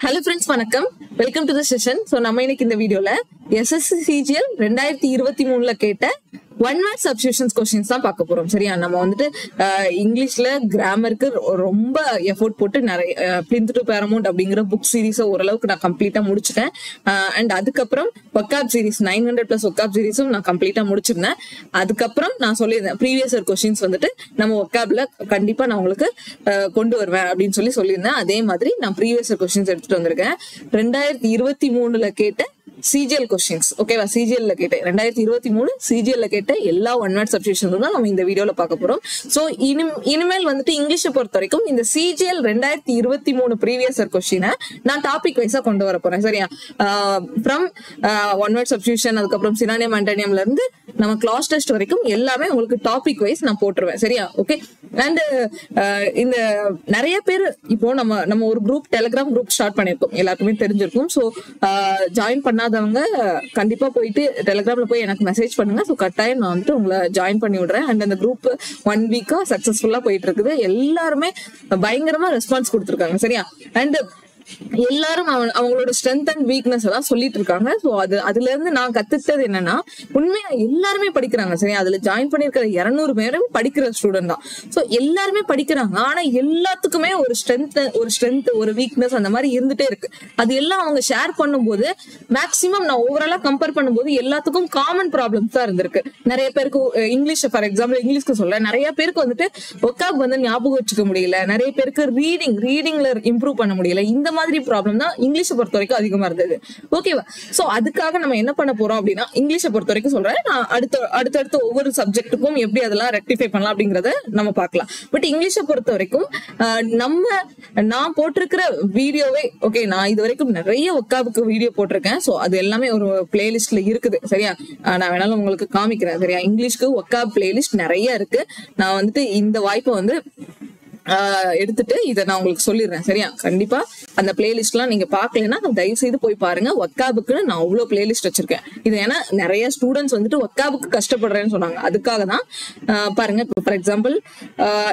Hello friends, வணக்கம். Welcome to the session. So நம்ம இன்னைக்கு இந்த வீடியோல எஸ்எஸ்சி சிஜிஎல் 2023ல கேட்ட ஒன் வேர்ட் சப்ஸ்டிடியூஷன்ஸ் क्वेश्चंस தான் பார்க்க போறோம். சரியா? நம்ம வந்துட்டு இங்கிலீஷ்ல கிராமருக்கு ரொம்ப எஃபோர்ட் போட்டு நிறைய பிளிந்த் டு பேரமவுண்ட் அப்படிங்கிற புக் சீரிஸ் ஓரளவுக்கு நான் கம்ப்ளீட்டா முடிச்சிட்டேன். அண்ட் அதுக்கப்புறம் ஒக்காப் சீரிஸ் 900+ ஒக்காப் சீரிஸும் நான் கம்ப்ளீட்டா முடிச்சிருந்தேன். அதுக்கப்புறம் நான் சொல்லியிருந்தேன் ப்ரீவியஸ் இயர் क्वेश्चंस வந்துட்டு நம்ம ஒக்காப்ல கண்டிப்பா நான் உங்களுக்கு கொண்டு வருவேன் அப்படின்னு சொல்லியிருந்தேன். அதே மாதிரி நான் ப்ரீவியஸ் இயர் क्वेश्चंस எடுத்துட்டு வந்திருக்கேன். 2023ல கேட்ட சிஜிஎல் क्वेश्चंस. ஓகேவா? சிஜிஎல்ல கேட்ட 2023 சிஜிஎல்ல கேட்ட எல்லா ஒன் வேர்ட் சப்ஸ்டிடியூஷன்ஸ் தான் நம்ம இந்த வீடியோல பார்க்க போறோம். சோ இனிமேல் வந்துட்டு இங்கிலீஷை பொறுத்த வரைக்கும் இந்த சிஜிஎல் 2023 ப்ரீவியஸ் இயர் क्वेश्चन நான் டாபிக் வைஸா கொண்டு வர போறேன். சரியா? ஃப்ரம் ஒன் வேர்ட் சப்ஸ்டிடியூஷன், அதுக்கப்புறம் சினானியம் ஆன்டோனியம்ல இருந்து நம்ம கிளாஸ் டெஸ்ட் வரைக்கும் எல்லாமே உங்களுக்கு டாபிக் வைஸ் நான் போட்டுருவேன். சரியா? ஓகே. அண்ட் இந்த நிறைய பேர் இப்போ நம்ம ஒரு குரூப், டெலிகிராம் குரூப் ஸ்டார்ட் பண்ணிருக்கோம், எல்லாருக்குமே தெரிஞ்சிருக்கும். சோ ஜாயின் பண்ணாதவங்க கண்டிப்பா போயிட்டு டெலிகிராம்ல போய் எனக்கு மெசேஜ் பண்ணுங்க. ஸோ கட்டாயம் நான் வந்துட்டு உங்களை ஜாயின் பண்ணி விடுறேன். அண்ட் அந்த குரூப் 1 வீக்கா சக்சஸ்ஃபுல்லா போயிட்டு இருக்குது. எல்லாருமே பயங்கரமா ரெஸ்பான்ஸ் கொடுத்துருக்காங்க. சரியா? அண்ட் எல்லாரும் அவங்களோட ஸ்ட்ரென்த் அண்ட் வீக்னஸ் எல்லாம் சொல்லிட்டு இருக்காங்க. ஸோ அதுல இருந்து நான் கத்துக்கிட்டது என்னன்னா, உண்மையா எல்லாருமே படிக்கிறாங்க. சரியா? அதுல ஜாயின் பண்ணிருக்கிற 200 பேரும் படிக்கிற ஸ்டூடெண்ட் தான். ஸோ எல்லாருமே படிக்கிறாங்க. ஆனா எல்லாத்துக்குமே ஒரு ஸ்ட்ரென்த் ஒரு வீக்னஸ் அந்த மாதிரி இருந்துட்டே இருக்கு. அது எல்லாம் அவங்க ஷேர் பண்ணும்போது மேக்சிமம் நான் ஓவராலா கம்பேர் பண்ணும்போது எல்லாத்துக்கும் காமன் ப்ராப்ளம்ஸ் தான் இருந்திருக்கு. நிறைய பேருக்கு இங்கிலீஷ், ஃபார் எக்ஸாம்பிள் இங்கிலீஷ்க்கு சொல்ல, நிறைய பேருக்கு வந்துட்டு ஒக்காப் வந்து ஞாபகம் வச்சுக்க முடியல. நிறைய பேருக்கு ரீடிங்ல இம்ப்ரூவ் பண்ண முடியல. இந்த மாதிரி ப்ராப்ளம் தான் இங்கிலீஷை பொறுத்த வரைக்கும் அதிகமா இருந்தது. ஓகேவா? சோ அதுக்காக நம்ம என்ன பண்ண போறோம் அப்படின்னா, இங்கிலீஷை பொறுத்த வரைக்கும் சொல்றேன், நான் அடுத்தடுத்த ஒவ்வொரு சப்ஜெக்ட்டுக்கும் எப்படி அதெல்லாம் ரெக்டிஃபை பண்ணலாம் அப்படிங்கறத நம்ம பார்க்கலாம். பட் இங்கிலீஷை பொறுத்த வரைக்கும் நான் போட்டிருக்கிற வீடியோவே ஓகே, நான் இது வரைக்கும் நிறைய ஒக்காபுக்கு வீடியோ போட்டிருக்கேன். சோ அது எல்லாமே ஒரு பிளேலிஸ்ட்ல இருக்குது. சரியா? நான் வேணாலும் உங்களுக்கு காமிக்கிறேன். சரியா? இங்கிலீஷ்க்கு ஒக்காப் பிளேலிஸ்ட் நிறைய இருக்கு. நான் வந்துட்டு இந்த வாய்ப்பை வந்து எடுத்துட்டு இதை நான் உங்களுக்கு சொல்லிடுறேன். சரியா? கண்டிப்பா அந்த பிளேலிஸ்ட் எல்லாம் நீங்க பாக்கலன்னா தயவு செய்து போய் பாருங்க. ஒக்காபுக்குன்னு நான் அவ்வளவு பிளேலிஸ்ட் வச்சிருக்கேன். இது ஏன்னா நிறைய ஸ்டூடெண்ட்ஸ் வந்துட்டு ஒக்காபுக்கு கஷ்டப்படுறேன்னு சொன்னாங்க. அதுக்காக தான் பாருங்க. இப்போ ஃபார் எக்ஸாம்பிள்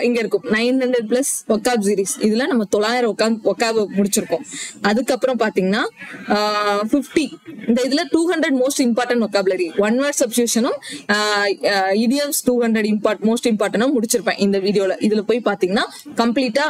இங்க இருக்கும் 900+ ஒக்காப் சீரிஸ். இதுல நம்ம 900 ஒக்காப் முடிச்சிருக்கோம். அதுக்கப்புறம் பாத்தீங்கன்னா 50 இந்த இதுல 200 most important vocabulary, one word சப்ஸ்டிடியூஷனும் இடியம்ஸ் 200 மோஸ்ட் இம்பார்ட்டன்டும் முடிச்சிருப்பேன் இந்த வீடியோல. இதுல போய் பாத்தீங்கன்னா கம்ப்ளீட்டா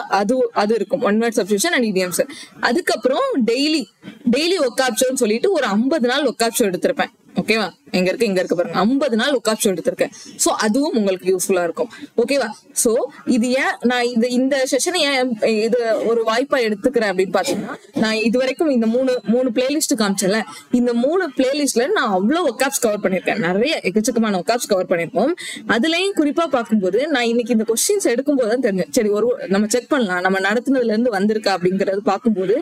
அது இருக்கும், one word substitution and idioms. அதுக்கப்புறம் டெய்லி ஒக்காப் ஷோன்னு சொல்லிட்டு ஒரு 50 நாள் ஒக்காப் ஷோ எடுத்திருப்பேன். ஓகேவா? இங்க இருக்கு பாருங்க, 50 நாள் ஒக்காப் ஷோ எடுத்திருக்கேன். சோ அதுவும் உங்களுக்கு யூஸ்ஃபுல்லா இருக்கும். ஓகேவா? சோ இது ஏன் நான் இந்த செஷனை ஏன் இது ஒரு வாய்ப்பா எடுத்துக்கிறேன் அப்படின்னு பாத்தீங்கன்னா, நான் இது வரைக்கும் இந்த மூணு பிளேலிஸ்ட் காமிச்சேன்ல, இந்த 3 பிளேலிஸ்ட்ல நான் அவ்வளவு ஒக்காப்ஸ் கவர் பண்ணிருக்கேன். நிறைய எக்கச்சக்கமான ஒக்காப்ஸ் கவர் பண்ணிருப்போம். அதுலயும் குறிப்பா பார்க்கும்போது நான் இன்னைக்கு இந்த கொஸ்டின்ஸ் எடுக்கும் போதுதான் தெரிஞ்சேன். சரி, நம்ம செக் பண்ணலாம் நம்ம நடத்துனதுல இருந்து வந்திருக்கா அப்படிங்கறது பார்க்கும்போது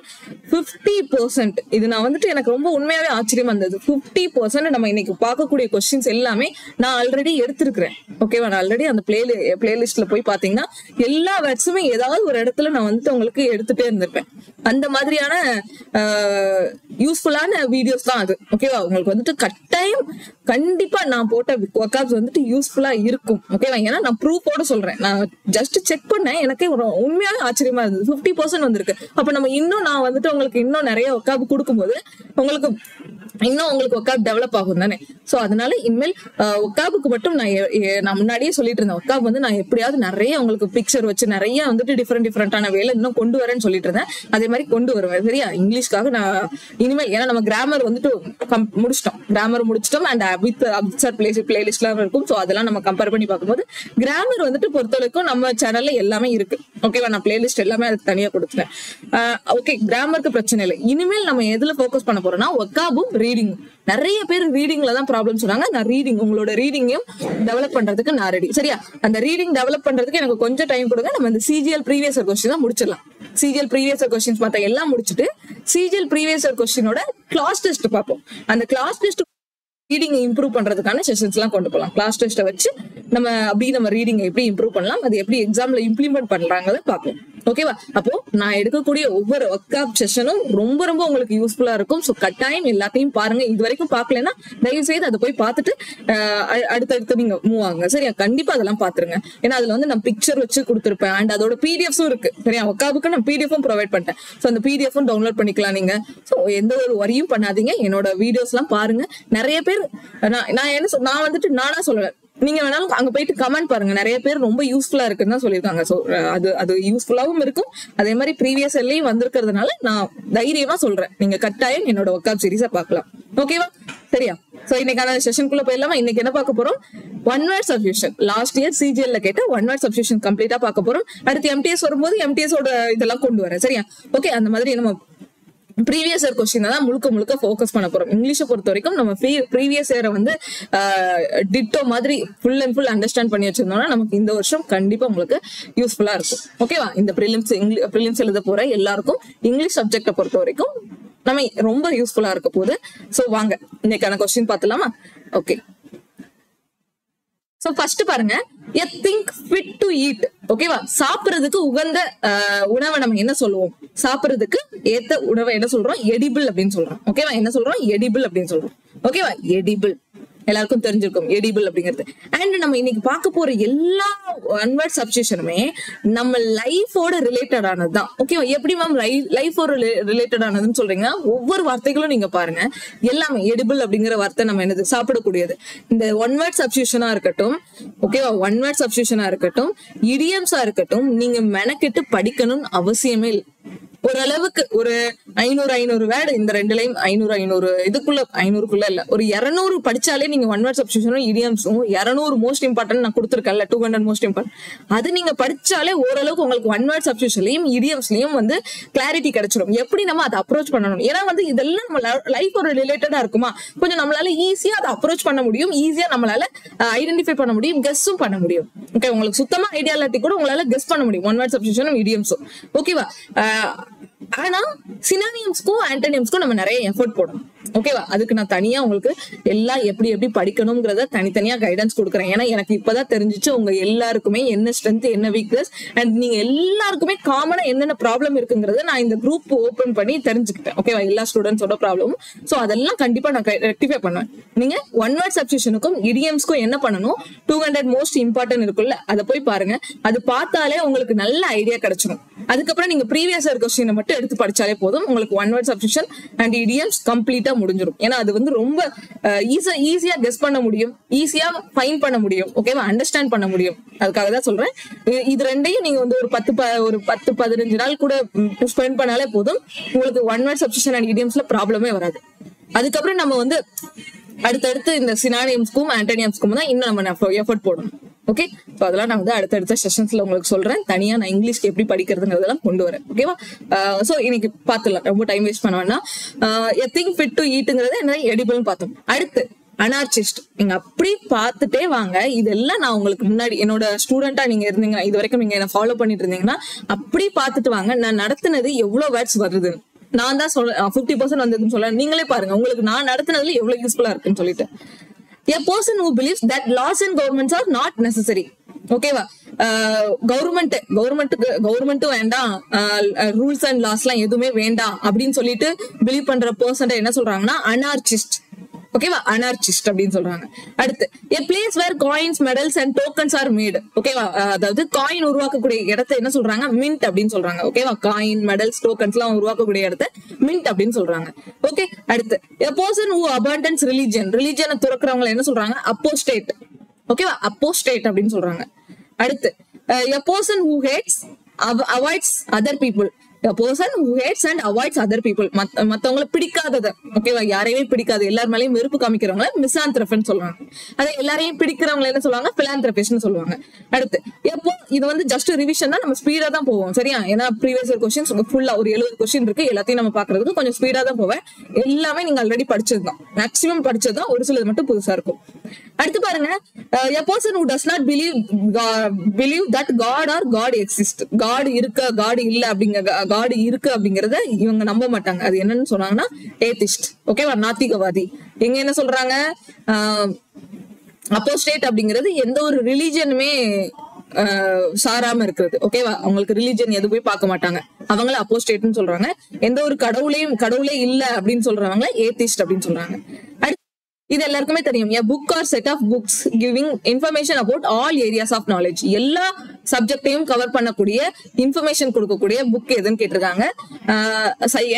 50%, இது நான் வந்துட்டு எனக்கு ரொம்ப உண்மையாவே ஆச்சரியமா இருந்தது. 50% நம்ம இன்னைக்கு பார்க்கக்கூடிய क्वेश्चंस எல்லாமே நான் ஆல்ரெடி எடுத்திருக்கிறேன். ஓகேவா? நான் ஆல்ரெடி அந்த பிளேலிஸ்ட்ல போய் பாத்தீங்கன்னா எல்லா வேர்ட்ஸுமே ஏதாவது ஒரு இடத்துல நான் வந்துட்டு உங்களுக்கு எடுத்துட்டே இருந்திருப்பேன். அந்த மாதிரியான யூஸ்ஃபுல்லான வீடியோஸ் தான் அது. ஓகேவா? உங்களுக்கு வந்துட்டு கண்டிப்பா நான் போட்ட ஒக்காப்ஸ் வந்துட்டு யூஸ்ஃபுல்லா இருக்கும். ஓகேவா? ஏன்னா நான் ப்ரூஃபோட சொல்றேன். நான் ஜஸ்ட் செக் பண்ணேன், எனக்கே உண்மையாவே ஆச்சரியமா இருந்தது. 50% வந்திருக்கு. அப்ப நம்ம நான் வந்துட்டு உங்களுக்கு இன்னும் நிறைய ஒக்காப் கொடுக்கும்போது உங்களுக்கு ஒக்காப் டெவலப் ஆகும் தானே. சோ அதனால இனிமேல் ஒக்காபுக்கு மட்டும் நான் முன்னாடியே சொல்லிட்டு இருந்தேன், ஒக்காப் வந்து நான் எப்படியாவது நிறைய உங்களுக்கு பிக்சர் வச்சு நிறைய வந்துட்டு டிஃப்ரெண்டான வேலை இன்னும் கொண்டு வரேன்னு சொல்லிட்டு இருந்தேன். அதே மாதிரி கொண்டு வருவேன். சரியா? இங்கிலீஷ்காக நான் இனிமேல், ஏன்னா நம்ம கிராமர் வந்துட்டு முடிச்சிட்டோம் அண்ட் வித் அப்சர் பிளேலிஸ்ட் எல்லாம் இருக்கும். சோ அதெல்லாம் நம்ம கம்பேர் பண்ணி பார்க்கும்போது கிராமர் வந்துட்டு பொறுத்தவரைக்கும் நம்ம சேனல்ல எல்லாமே இருக்கு. ஓகேவா? நான் பிளேலிஸ்ட் எல்லாமே அதுக்கு தனியா கொடுத்துட்டேன். ஓகே, கிராமருக்கு பிரச்சனை இல்லை. இனிமேல் நம்ம எதுல போக்கஸ் பண்ண போறோம்னா ஒக்காபும் ரீடிங். நிறைய பேர் ரீடிங்ல தான் ப்ராப்ளம் சொன்னாங்க. நான் உங்களோட ரீடிங்கையும் டெவலப் பண்றதுக்கு நான் ரெடி. சரியா? அந்த ரீடிங் டெவலப் பண்றதுக்கு எனக்கு கொஞ்சம் டைம் கொடுங்க. நம்ம இந்த சிஜிஎல் ப்ரீவியஸ் இயர் क्वेश्चन தான் முடிச்சிடலாம். சிஜிஎல் ப்ரீவியஸ் இயர் क्वेश्चंस பார்த்தா எல்லாம் முடிச்சிட்டு சிஜிஎல் ப்ரீவியஸ் இயர் क्वेश्चनோட கிளாஸ் டெஸ்ட் பார்ப்போம். அந்த கிளாஸ் டெஸ்ட் ரீடிங் இம்ப்ரூவ் பண்றதுக்கான செஷன்ஸ் எல்லாம் கொண்டு போகலாம். கிளாஸ் டெஸ்ட்டை வச்சு நம்ம ரீடிங்கை எப்படி இம்ப்ரூவ் பண்ணலாம், அது எப்படி எக்ஸாம்ல இம்ப்ளிமெண்ட் பண்றாங்கன்னு பார்ப்போம். ஓகேவா? அப்போ நான் எடுக்கக்கூடிய ஒவ்வொரு ஒர்க் அவுட் செஷனும் ரொம்ப ரொம்ப உங்களுக்கு யூஸ்ஃபுல்லா இருக்கும். ஸோ கட்டாயம் எல்லாத்தையும் பாருங்க. இது வரைக்கும் பார்க்கலன்னா தயவு செய்து அதை போய் பார்த்துட்டு அடுத்தடுத்து நீங்க மூவ் ஆகுங்க. சரியா? கண்டிப்பா அதெல்லாம் பாத்துருங்க. ஏன்னா அதுல வந்து நான் பிக்சர் வச்சு கொடுத்துருப்பேன் அண்ட் அதோட பிடிஎஃப்ஸும் இருக்கு. சரியா? ஒர்க்காவுக்கு நான் பிடிஎஃப் ப்ரொவைட் பண்ணிட்டேன். ஸோ அந்த பிடிஎஃப் டவுன்லோட் பண்ணிக்கலாம் நீங்க. ஸோ எந்த ஒரு வரியும் பண்ணாதீங்க. என்னோட வீடியோஸ் எல்லாம் பாருங்க. நிறைய பேர் நான் வந்துட்டு நானா சொல்லல, நீங்க வேணாலும் அங்க போயிட்டு கமெண்ட் பாருங்க. நிறைய பேர் ரொம்ப யூஸ்ஃபுல்லா இருக்குன்னு தான் சொல்லியிருக்காங்க. ஸோ அது யூஸ்ஃபுல்லாவும் இருக்கும். அதே மாதிரி ப்ரீவியஸ் எல்லையும் வந்திருக்கிறதுனால நான் தைரியமா சொல்றேன், நீங்க கட்டாயம் என்னோட ஒர்க் அவுட் சீரிஸா பார்க்கலாம். ஓகேவா? சரியா? சோ இன்னைக்கான செஷனுக்குள்ள போயிடலாமா? இன்னைக்கு என்ன பார்க்க போறோம்? One word substitution. Last year சிஜிஎல்ல கேட்ட ஒன் வேர்ட் சப்ஸ்டிடியூஷன் கம்ப்ளீட்டா பார்க்க போறோம். அடுத்து எம்டிஎஸ் வரும்போது எம்டிஎஸ் ஓட இதெல்லாம் கொண்டு வரேன். சரியா? ஓகே, அந்த மாதிரி நம்ம ப்ரீவியஸ் இயர் கொஸ்டின் தான் முழுக்க ஃபோக்கஸ் பண்ண போறோம். இங்கிலீஷை பொறுத்த வரைக்கும் நம்ம ப்ரீவியஸ் இயரை வந்து டிட்டோ மாதிரி ஃபுல் அண்ட் ஃபுல் அண்டர்ஸ்டாண்ட் பண்ணி வச்சிருந்தோம்னா நமக்கு இந்த வருஷம் கண்டிப்பா உங்களுக்கு யூஸ்ஃபுல்லா இருக்கும். ஓகேவா? இந்த ப்ரிலிம்ஸ் எழுத போற எல்லாருக்கும் இங்கிலீஷ் சப்ஜெக்டை பொறுத்த வரைக்கும் நம்ம ரொம்ப யூஸ்ஃபுல்லா இருக்க போகுது. சோ வாங்க இன்னைக்கான கொஸ்டின் பார்த்துலாமா? ஓகே, சோ ஃபர்ஸ்ட் பாருங்க, a think fit to eat. ஓகேவா? சாப்பிடுறதுக்கு உகந்த உணவை நம்ம என்ன சொல்லுவோம்? சாப்பிடுறதுக்கு ஏத்த உணவை என்ன சொல்றோம்? எடிபிள் அப்படின்னு சொல்றோம். ஓகேவா? என்ன சொல்றோம்? எடிபிள் அப்படின்னு சொல்றோம். ஓகேவா? எடிபிள் எல்லாருக்கும் தெரிஞ்சிருக்கும் எடிபிள் அப்படிங்கிறது. அண்ட் நம்ம இன்னைக்கு பார்க்க போற எல்லா ஒன் வேர்ட் சப்ஸ்டிடியூஷனுமே நம்ம லைஃபோட ரிலேட்டட் ஆனதுதான். ஓகேவா? எப்படி மேம் லைஃபோட ரிலேட்டட் ஆனதுன்னு சொல்றீங்க? ஒவ்வொரு வார்த்தைகளும் நீங்க பாருங்க, எல்லாமே எடிபிள் அப்படிங்கிற வார்த்தை நம்ம என்னது? சாப்பிடக்கூடியது. இந்த ஒன் வேர்ட் சப்ஸ்டிடியூஷனா இருக்கட்டும், ஓகேவா, ஒன் வேர்ட் சப்ஸ்டிடியூஷனா இருக்கட்டும், இடியம்ஸா இருக்கட்டும், நீங்க மெனக்கெட்டு படிக்கணும்னு அவசியமே இல்லை. ஓரளவுக்கு ஒரு 500 வேர்டு இந்த ரெண்டுலையும் 500 இதுக்குள்ள 500க்குள்ள இல்ல, ஒரு 200 படிச்சாலே நீங்க ஒன் வேர்ட் சப்ஸ்டிடியூஷனும் இடியம்ஸும் 200 மோஸ்ட் இம்பார்ட்டன்ட் நான் கொடுத்துருக்கேன்ல, 200 மோஸ்ட் இம்பார்ட்டன்ட், அது நீங்க படிச்சாலே ஓரளவுக்கு உங்களுக்கு ஒன் வேர்ட் சப்ஸ்டிடியூஷன்லயும் இடியம்ஸ்லயும் வந்து கிளாரிட்டி கிடைச்சிடும். எப்படி நம்ம அதை அப்ரோச் பண்ணணும்? ஏன்னா வந்து இதெல்லாம் நம்ம லைஃப் ஒரு ரிலேட்டடா இருக்குமா, கொஞ்சம் நம்மளால ஈஸியா அதை அப்ரோச் பண்ண முடியும், ஈஸியா நம்மளால ஐடென்டிஃபை பண்ண முடியும், கெஸ்ஸும் பண்ண முடியும். ஓகே, உங்களுக்கு சுத்தமா ஐடியா இல்லாட்டி கூட உங்களால கெஸ் பண்ண முடியும் ஒன் வேர்ட் சப்ஸ்டிடியூஷனும் இடியம்ஸும். ஓகேவா? ஆனா சினானியம்ஸ்க்கும் ஆன்டோனியம்ஸ்க்கும் நம்ம நிறைய எஃபர்ட் போடணும். ஓகேவா? அதுக்கு நான் தனியா உங்களுக்கு எல்லாம் எப்படி படிக்கணும்ங்கிறத தனித்தனியா கைடன்ஸ் கொடுக்குறேன். ஏன்னா எனக்கு இப்பதான் தெரிஞ்சிச்சு உங்க எல்லாருக்குமே என்ன ஸ்ட்ரென்த், என்ன வீக்னஸ், அண்ட் நீங்க எல்லாருக்குமே காமனா என்னென்ன ப்ராப்ளம் இருக்குங்கிறத நான் இந்த குரூப் ஓபன் பண்ணி தெரிஞ்சுக்கிட்டேன். ஓகேவா? எல்லா ஸ்டூடெண்ட்ஸோட ப்ராப்ளமும். சோ அதெல்லாம் கண்டிப்பா நான் ரெக்டிஃபை பண்ணுவேன். நீங்க ஒன் வேர்ட் சப்ஸ்டிடியூஷனுக்கும் இடியம்ஸ்க்கும் என்ன பண்ணணும்? 200 மோஸ்ட் இம்பார்ட்டன்ட் இருக்குல்ல, அதை போய் பாருங்க. அது பார்த்தாலே உங்களுக்கு நல்ல ஐடியா கிடைச்சிடும். அதுக்கப்புறம் நீங்க ப்ரீவியஸ் இயர் கொஸ்டினை மட்டும் எடுத்து படிச்சாலே போதும், உங்களுக்கு one word substitution and idioms கம்ப்ளீட்டா முடிஞ்சிடும். ஏன்னா அது வந்து ரொம்ப ஈஸியா கெஸ் பண்ண முடியும், ஈஸியா ஃபைன் பண்ண முடியும். ஓகேவா? அண்டர்ஸ்டாண்ட் பண்ண முடியும். அதுக்காக தான் சொல்றேன். இது ரெண்டையும் நீங்க வந்து ஒரு 10-15 நாள் கூட ஸ்பெண்ட் பண்ணாலே போதும், உங்களுக்கு ஒன் வேர்ட் சப்ஸ்டிடியூஷன் அண்ட் இடியம்ஸ்ல ப்ராப்ளமே வராது. அதுக்கப்புறம் நம்ம வந்து அடுத்தடுத்து இந்த சினானியம்ஸ்க்கும் ஆன்டோனியம்ஸ்க்கும் தான் இன்னும் நம்ம எஃபர்ட் போடணும். ஓகே, அதெல்லாம் நான் வந்து அடுத்தடுத்த செஷன்ஸ்ல உங்களுக்கு சொல்றேன். தனியா நான் இங்கிலீஷ்க்கு எப்படி படிக்கிறதுங்கிறதெல்லாம் கொண்டு வரேன். ஓகேவா? சோ இன்னைக்கு பாத்துலாம், ரொம்ப டைம் வேஸ்ட் பண்ண வேண்டாம். திங்க் ஃபிட் டு ஈட்டுங்கிறது என்ன எடிபிள்னு பார்த்தோம். அடுத்து அனார்சிஸ்ட். நீங்க அப்படி பார்த்துட்டே வாங்க. இதெல்லாம் நான் உங்களுக்கு முன்னாடி என்னோட ஸ்டூடெண்டா நீங்க இருந்தீங்க, இது வரைக்கும் நீங்க என்ன ஃபாலோ பண்ணிட்டு இருந்தீங்கன்னா அப்படி பார்த்துட்டு வாங்க. நான் நடத்தினது எவ்வளவு வேர்ட்ஸ் வருது, நான் தான் சொல்ல 50% வந்ததுன்னு சொல்ல, நீங்களே பாருங்க உங்களுக்கு நான் நடத்தினதுல எவ்வளவு யூஸ்ஃபுல்லா இருக்குன்னு சொல்லிட்டு. A person who believes that laws and governments are not necessary. ஓகேவா? கவர்மெண்ட்டும் வேண்டாம், ரூல்ஸ் அண்ட் லாஸ் எல்லாம் எதுவுமே வேண்டாம் அப்படின்னு சொல்லிட்டு பிலீவ் பண்ற பர்சன் என்ன சொல்றாங்கன்னா அனார்சிஸ்ட். ஓகேவா? அனார்சிஸ்ட் அப்படின்னு சொல்றாங்க. அடுத்து a place where coins, medals and tokens are made. ஓகேவா? அதாவது காயின் உருவாக்கக்கூடிய இடத்தை என்ன சொல்றாங்க? மின்ட் அப்படின்னு சொல்றாங்க. ஓகேவா? காயின், மெடல்ஸ், டோக்கன்ஸ் எல்லாம் உருவாக்கக்கூடிய இடத்தை மின்ட் அப்படின்னு சொல்றாங்க. ஓகே, அடுத்து a person who abandons ரிலிஜனை துறக்கிறவங்க என்ன சொல்றாங்க? அப்போஸ்டேட். ஓகேவா? அப்போஸ்டேட் அப்படின்னு சொல்றாங்க. அடுத்து a person who hates, avoids other people. A person who hates and avoids other people. மத்தவங்களை பிடிக்காதத, ஓகேவா, யாரையுமே பிடிக்காது, எல்லார் மேலயும் வெறுப்பு காமிக்கிறவங்கள மிசாந்திரபின்னு சொல்லுவாங்க. அதே எல்லாரையும் பிடிக்கிறவங்களை என்ன சொல்லுவாங்க? பிலாந்திரபிஸ்ட்னு சொல்லுவாங்க. அடுத்து எப்போ இது வந்து ஜஸ்ட் ரிவிஷன் தான், நம்ம ஸ்பீடா தான் போவோம். சரியா? ஏன்னா ப்ரீவியஸ் இயர் கொஸ்டின்ஸ் ஃபுல்லா ஒரு 70 கொஸ்டின் இருக்கு, எல்லாத்தையும் நம்ம பாக்குறதுக்கு கொஞ்சம் ஸ்பீடா தான் போவேன். எல்லாமே நீங்க ஆல்ரெடி படிச்சதுதான், மேக்ஸிமம் படிச்சதுதான், ஒரு சிலது மட்டும் புதுசா இருக்கும். அடுத்து பாருங்க, a person who does not believe that God or God exist. God இருக்க, God இல்ல காட் இருக்கு அப்படிங்கறத இவங்க நம்ப மாட்டாங்க. அது என்னன்னு சொன்னாங்கன்னா ஏத்திஸ்ட். ஓகேவா? நாத்திகவாதி. எங்க என்ன சொல்றாங்க? அப்போஸ்டேட் அப்படிங்கிறது எந்த ஒரு ரிலிஜனுமே சாராம இருக்கிறது. ஓகேவா? அவங்களுக்கு ரிலிஜன் எது போய் பார்க்க மாட்டாங்க, அவங்கள அப்போஸ்டேட்னு சொல்றாங்க. எந்த ஒரு கடவுளே இல்ல அப்படின்னு சொல்றவங்க ஏத்திஸ்ட் அப்படின்னு சொல்றாங்க. இது எல்லாருக்குமே தெரியும். a book or set of books giving information about all areas of knowledge. எல்லா சப்ஜெக்டையும் கவர் பண்ணக்கூடிய இன்ஃபர்மேஷன் கொடுக்கக்கூடிய புக் எதுன்னு கேட்டிருக்காங்க.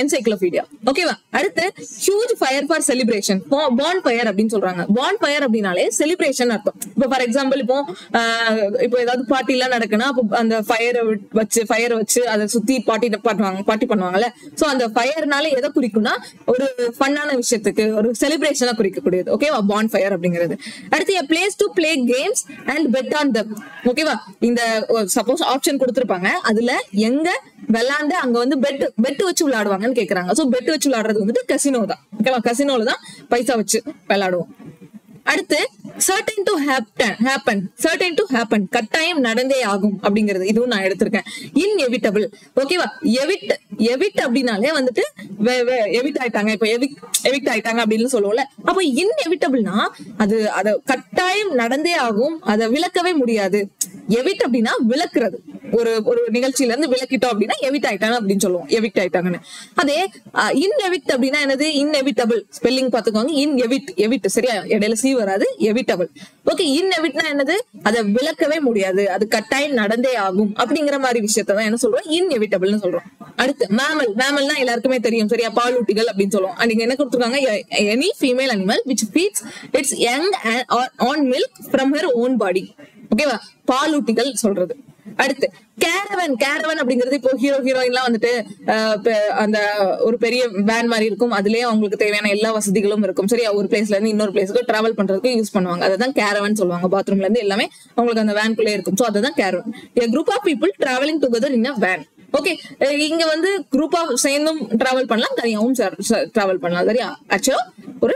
என்சைக்ளோபீடியா. ஓகேவா? அடுத்து huge fire for celebration, bonfire அப்படின்னு சொல்றாங்க. பான் ஃபயர் அப்படின்னாலே செலிப்ரேஷன் அர்த்தம். இப்போ ஃபார் எக்ஸாம்பிள் இப்போ ஏதாவது பார்ட்டி எல்லாம் நடக்குன்னா அப்போ அந்த ஃபயரை வச்சு அதை சுத்தி பார்ட்டி பண்ணுவாங்கல்ல. சோ அந்த ஃபயர்னால எதை குறிக்கும்னா ஒரு ஃபன்னான விஷயத்துக்கு, ஒரு செலிப்ரேஷனா குறிக்கக்கூடியது. ஓகேவா? பான் ஃபயர் அப்படிங்கிறது. அடுத்து a place to play games and bet on them. ஓகேவா? இந்த சப்போஸ் ஆப்ஷன் கொடுத்திருப்பாங்க, அதுல எங்க விளையாண்டு அங்க வந்து பெட் வச்சு விளையாடுவாங்கன்னு கேக்குறாங்க. சோ பெட் வச்சு விளையாடுறது வந்துட்டு கசினோ தான். ஓகேவா? கசினோல தான் பைசா வச்சு விளையாடுவோம். அடுத்து certain to happen, கட்டாயம் நடந்தே ஆகும் அப்படிங்கிறது. இதுவும் நான் எடுத்திருக்கேன். inevitable. ஓகேவா? எவிட் அப்படின்னாலே வந்துட்டு எவிட் ஆயிட்டாங்க, இப்ப எவிக்ட் ஆயிட்டாங்க அப்படின்னு சொல்லுவோம்ல. அப்ப இன்எவிட்டபிள்னா அது கட்டாயம் நடந்தே ஆகும், அதை விளக்கவே முடியாது. எவிட் அப்படின்னா விளக்குறது. ஒரு நிகழ்ச்சியில இருந்து விளக்கிட்டோம் அப்படின்னா எவிட் ஆயிட்டாங்க அப்படின்னு சொல்லுவோம், எவிக்ட் ஆயிட்டாங்கன்னு. அதே இன்எவிட் அப்படின்னா என்னது? இன்எவிட்டபிள். ஸ்பெல்லிங் பாத்துக்கோங்க. எவிட் சரியா, இடையில சி வராது. எவிட்டபிள். ஓகே, இன்எவிட்னா என்னது? அதை விளக்கவே முடியாது, அது கட்டாயம் நடந்தே ஆகும் அப்படிங்கிற மாதிரி விஷயத்தான் என்ன சொல்றோம்? இன்எவிட்டபிள்னு சொல்றோம். அடுத்து மேமல்னா எல்லாருக்குமே தெரியும் சரியா, பாலூட்டிகள் அப்படின்னு சொல்லுவோம். நீங்க என்ன கொடுத்துருக்காங்க? Any female animal which feeds its young on milk from her own body. ஓகேவா? பாலூட்டிகள் சொல்றது. அடுத்து கேரவன் அப்படிங்கிறது இப்போ ஹீரோயின் எல்லாம் வந்துட்டு அந்த ஒரு பெரிய வேன் மாதிரி இருக்கும், அதுலயே அவங்களுக்கு தேவையான எல்லா வசதிகளும் இருக்கும் சரியா. ஒரு பிளேஸ்ல இருந்து இன்னொரு பிளேஸ்க்கு டிராவல் பண்றதுக்கு யூஸ் பண்ணுவாங்க, அதான் கேரவன் சொல்லுவாங்க. பாத்ரூம்ல இருந்து எல்லாமே அவங்களுக்கு அந்த வேன்குள்ளே இருக்கும். சோ அதுதான் caravan. a group of people traveling together in a van. Okay, இங்க வந்து குரூப்பா சேர்ந்தும் டிராவல் பண்ணலாம், தனியாவும் டிராவல் பண்ணலாம் சரியா. ஆக்சுவலா ஒரு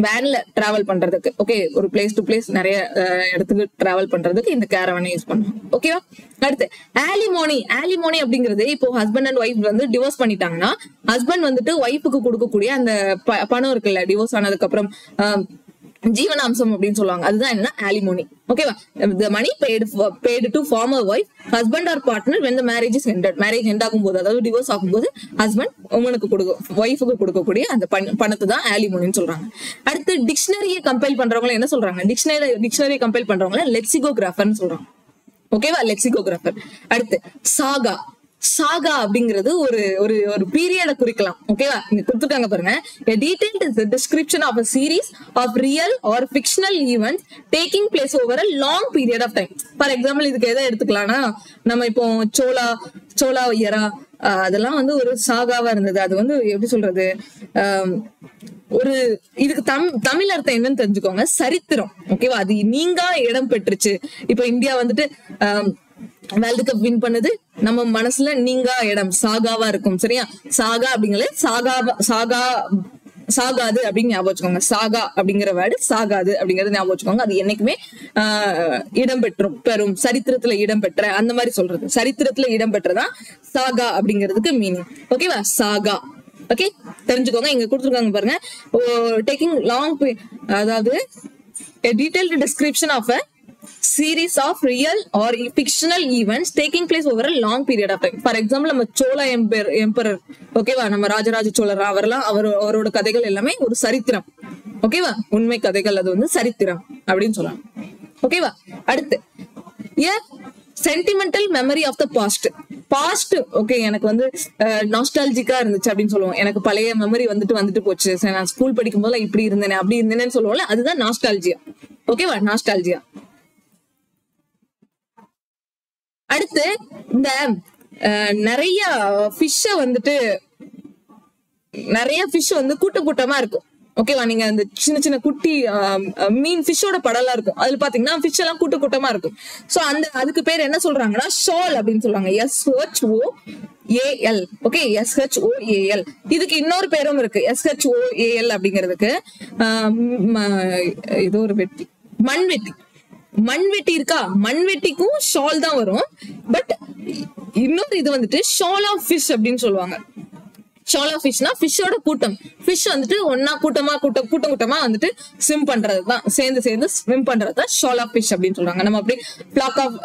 வேன்ல டிராவல் பண்றதுக்கு, ஓகே, ஒரு பிளேஸ் டு பிளேஸ் நிறைய இடத்துக்கு டிராவல் பண்றதுக்கு இந்த கேரவனை யூஸ் பண்ணுவோம். ஓகேவா? அடுத்து ஆலிமோனி அப்படிங்கிறது இப்போ ஹஸ்பண்ட் அண்ட் ஒய்ஃப் வந்து டிவோர்ஸ் பண்ணிட்டாங்கன்னா ஹஸ்பண்ட் வந்துட்டு ஒய்ஃபுக்கு கொடுக்கக்கூடிய அந்த பணம் இருக்குல்ல, டிவோர்ஸ் ஆனதுக்கு அப்புறம் ஜீவனாம்சம் அப்படின்னு சொல்லுவாங்க, அதுதான் என்ன? ஆலிமோனி. ஓகேவா? the money paid to former wife, husband or partner when the marriage is ended. Marriage end ஆகும்போது, அதாவது டிவோர்ஸ் ஆகும்போது ஹஸ்பண்ட் உமனுக்கு ஒய்ஃபுக்கு கொடுக்கக்கூடிய அந்த பணத்தை தான் ஆலிமோனின்னு சொல்றாங்க. அடுத்து டிக்ஷனரியை கம்பைல் பண்றவங்க என்ன சொல்றாங்க? டிக்ஷனரி கம்பைல் பண்றவங்க லெக்சிகோகிராஃபர்னு சொல்றாங்க. ஓகேவா? லெக்சிகோகிராஃபர். அடுத்து சாகா அப்படிங்கிறது ஒரு பீரியட குறிக்கலாம். ஓகேவா? இங்க கொடுத்துருக்காங்க பாருங்க. a detailed description of a series of real or fictional events taking place over a long period of time. For example இதுக்கு எதை எடுத்துக்கலாம்னா, நம்ம இப்போ சோலா எரா அதெல்லாம் வந்து ஒரு சாகாவா இருந்தது. அது வந்து எப்படி சொல்றது, ஒரு இதுக்கு தமிழ் அர்த்தம் என்னன்னு தெரிஞ்சுக்கோங்க, சரித்திரம். ஓகேவா? அது நீங்கா இடம் பெற்றுச்சு. இப்ப இந்தியா வந்துட்டு வேர்ல்டு கப் வின் பண்ணது, நம்ம மனசுல நீங்கா இடம் சாகாவா இருக்கும் சரியா. சாகா அப்படிங்கிறது சாகாது அப்படின்னு ஞாபகம் வச்சுக்கோங்க. சாகா அப்படிங்கிற வேர்டு சாகாது அப்படிங்கறது ஞாபகம் வச்சுக்கோங்க. அது என்னைக்குமே பெறும், சரித்திரத்துல இடம்பெற்ற அந்த மாதிரி சொல்றது. சரித்திரத்துல இடம்பெற்றதான் சாகா அப்படிங்கிறதுக்கு மீனிங். ஓகேவா? சாகா. ஓகே, தெரிஞ்சுக்கோங்க. இங்க கொடுத்துருக்காங்க பாருங்க, டேக்கிங் லாங், அதாவது a detailed description of a series of real or fictional events taking place over a long period of time. For example, நம்ம சோழா எம்பரர், ஓகேவா, நம்ம ராஜராஜ சோழர், அவரோட கதைகள் எல்லாமே ஒரு சரித்திரம். ஓகேவா? உண்மை கதைகள், அது வந்து சரித்திரம் அப்படின்னு சொல்லலாம். ஓகேவா? அடுத்து sentimental memory of the past. Okay, எனக்கு வந்து நாஸ்டாலஜிக்கா இருந்துச்சு அப்படின்னு சொல்லுவோம். எனக்கு பழைய மெமரி வந்துட்டு போச்சு, நான் ஸ்கூல் படிக்கும் போது இப்படி இருந்தேனே அப்படி இருந்தேன்னு சொல்லுவோம்ல, அதுதான் நாஸ்டாலஜியா. ஓகேவா? நாஸ்டாலஜியா. அடுத்து இந்த நிறைய ஃபிஷ் வந்து கூட்டமா இருக்கும். ஓகேவா? நீங்க அந்த சின்ன குட்டி மீன் ஃபிஷ்ஷோட படம்லாம் இருக்கும், அதுல பாத்தீங்கன்னா ஃபிஷ் எல்லாம் கூட்டமா இருக்கும். சோ அதுக்கு பேர் என்ன சொல்றாங்கன்னா ஷால் அப்படின்னு சொல்றாங்க. SHOAL. Okay, SHOAL. இதுக்கு இன்னொரு பேரும் இருக்கு, SHOAL அப்படிங்கிறதுக்கு. இது ஒரு மண்வெட்டி இருக்கா, மண்வெட்டிக்கும் ஷால் தான் வரும். பட் இன்னொரு இது வந்துட்டு ஷால் ஆஃப் ஃபிஷ் அப்படின்னு சொல்லுவாங்க. ஷால் ஆஃப் ஃபிஷ்னா ஃபிஷ்ஷோட கூட்டம். ஃபிஷ் வந்துட்டு ஒன்னா கூட்டமா வந்துட்டு ஸ்விம் பண்றதுதான், சேர்ந்து ஸ்விம் பண்றதுதான் ஷால் ஆஃப் ஃபிஷ் அப்படின்னு சொல்றாங்க. நம்ம அப்படி ஃபிளாக் ஆஃப்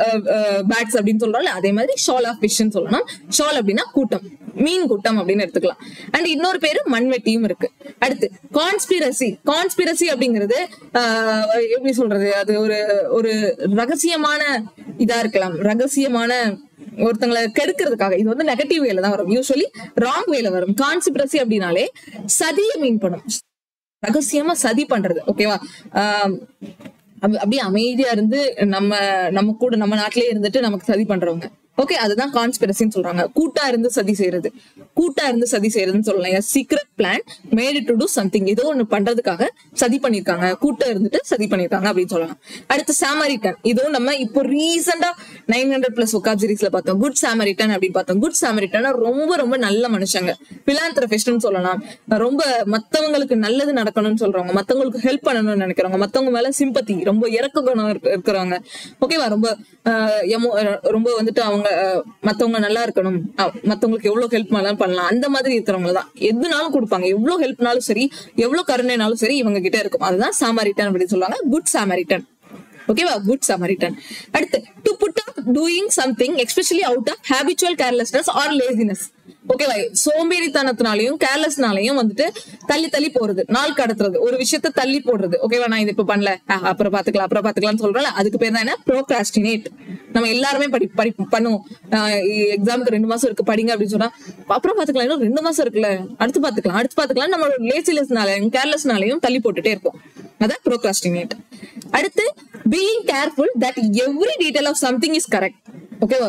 பேட்ஸ் அப்படின்னு சொல்றோம்ல, அதே மாதிரி ஷால் ஆஃப் ஃபிஷ்ன்னு சொல்லணும். ஷால் அப்படின்னா கூட்டம், மீன் கூட்டம் அப்படின்னு எடுத்துக்கலாம். அண்ட் இன்னொரு பேரு மண்வெட்டியும் இருக்கு. அடுத்து கான்ஸ்பிரசி அப்படிங்கிறது எப்படி சொல்றது, அது ஒரு ரகசியமான இதா இருக்கலாம், ரகசியமான ஒருத்தங்களை கெடுக்கிறதுக்காக. இது வந்து நெகட்டிவ் வேல தான் வரும், யூஸ்வலி ராங் வேல வரும். கான்ஸ்பிரசி அப்படின்னாலே சதியை மீன் பண்ணும், ரகசியமா சதி பண்றது. ஓகேவா, அப்படியே அமைதியா இருந்து நம்ம நாட்டிலேயே இருந்துட்டு நமக்கு சதி பண்றவங்க. ஓகே, அதுதான் கான்ஸ்பிரசின்னு சொல்றாங்க. கூட்டா இருந்து சதி செய்யறதுன்னு சொல்லலாம். Secret plan made to to something, ஏதோ ஒண்ணு பண்றதுக்காக சதி பண்ணிருக்காங்க, கூட்டா இருந்துட்டு சதி பண்ணிருக்காங்க அப்படின்னு சொல்லலாம். அடுத்து சாமரிட்டன், இதுவும் நம்ம இப்போ ரீசெண்டா 900+ ஒகாப்சரிஸ்ல பார்த்தோம். குட் சாமரிட்டன் அப்படின்னு பார்த்தோம். குட் சாமரிட்டன் ரொம்ப ரொம்ப நல்ல மனுஷங்க, பிலாந்திரபிஸ்ட்னு சொல்லலாம். ரொம்ப மத்தவங்களுக்கு நல்லது நடக்கணும்னு சொல்றவங்க, மத்தவங்களுக்கு ஹெல்ப் பண்ணணும்னு நினைக்கிறவங்க, மத்தவங்க மேல சிம்பத்தி, ரொம்ப இறக்க குணம் இருக்கிறவங்க. ஓகேவா, ரொம்ப வந்துட்டு அவங்க மத்தவங்க நல்லா இருக்கணும், மத்தவங்களுக்கு எவ்வளவு ஹெல்ப் பண்ணலாம், அந்த மாதிரி இருக்கிறவங்க தான் எதுனாலும் கொடுப்பாங்க. எவ்வளவு ஹெல்ப்னாலும் சரி, எவ்வளவு கருணைனாலும் சரி இவங்க கிட்ட இருக்கும். அதுதான் சாமரிட்டன் அப்படின்னு சொல்லுவாங்க, குட் சாமரிட்டன். ஓகேவா, குட் சாமரிட்டன். அடுத்து to put off doing something especially out of habitual carelessness or laziness. ஓகேவா, சோம்பேறித்தனத்தினாலையும் கேர்லெஸ்னாலையும் வந்துட்டு தள்ளி போறது, நாள் கடத்துறது, ஒரு விஷயத்த தள்ளி போடுறது. ஓகேவா, நான் இது இப்ப பண்ணல, அப்புறம் பாத்துக்கலாம்னு சொல்றேன், அதுக்கு பேர் தான் என்ன, ப்ரோக்ராஸ்டினேட். நம்ம எல்லாருமே பண்ணுவோம். எக்ஸாமுக்கு 2 மாசம் இருக்கு படிங்க அப்படின்னு சொன்னா, அப்புறம் பாத்துக்கலாம், இன்னும் 2 மாசம் இருக்குல்ல, அடுத்து பாத்துக்கலாம் நம்ம லேசினஸ்னாலையும் கேர்லெஸ்னாலையும் தள்ளி போட்டுட்டே இருப்போம். அதான் ப்ரோக்ராஸ்டினேட். அடுத்து being careful that every detail of something is correct. ஓகேவா,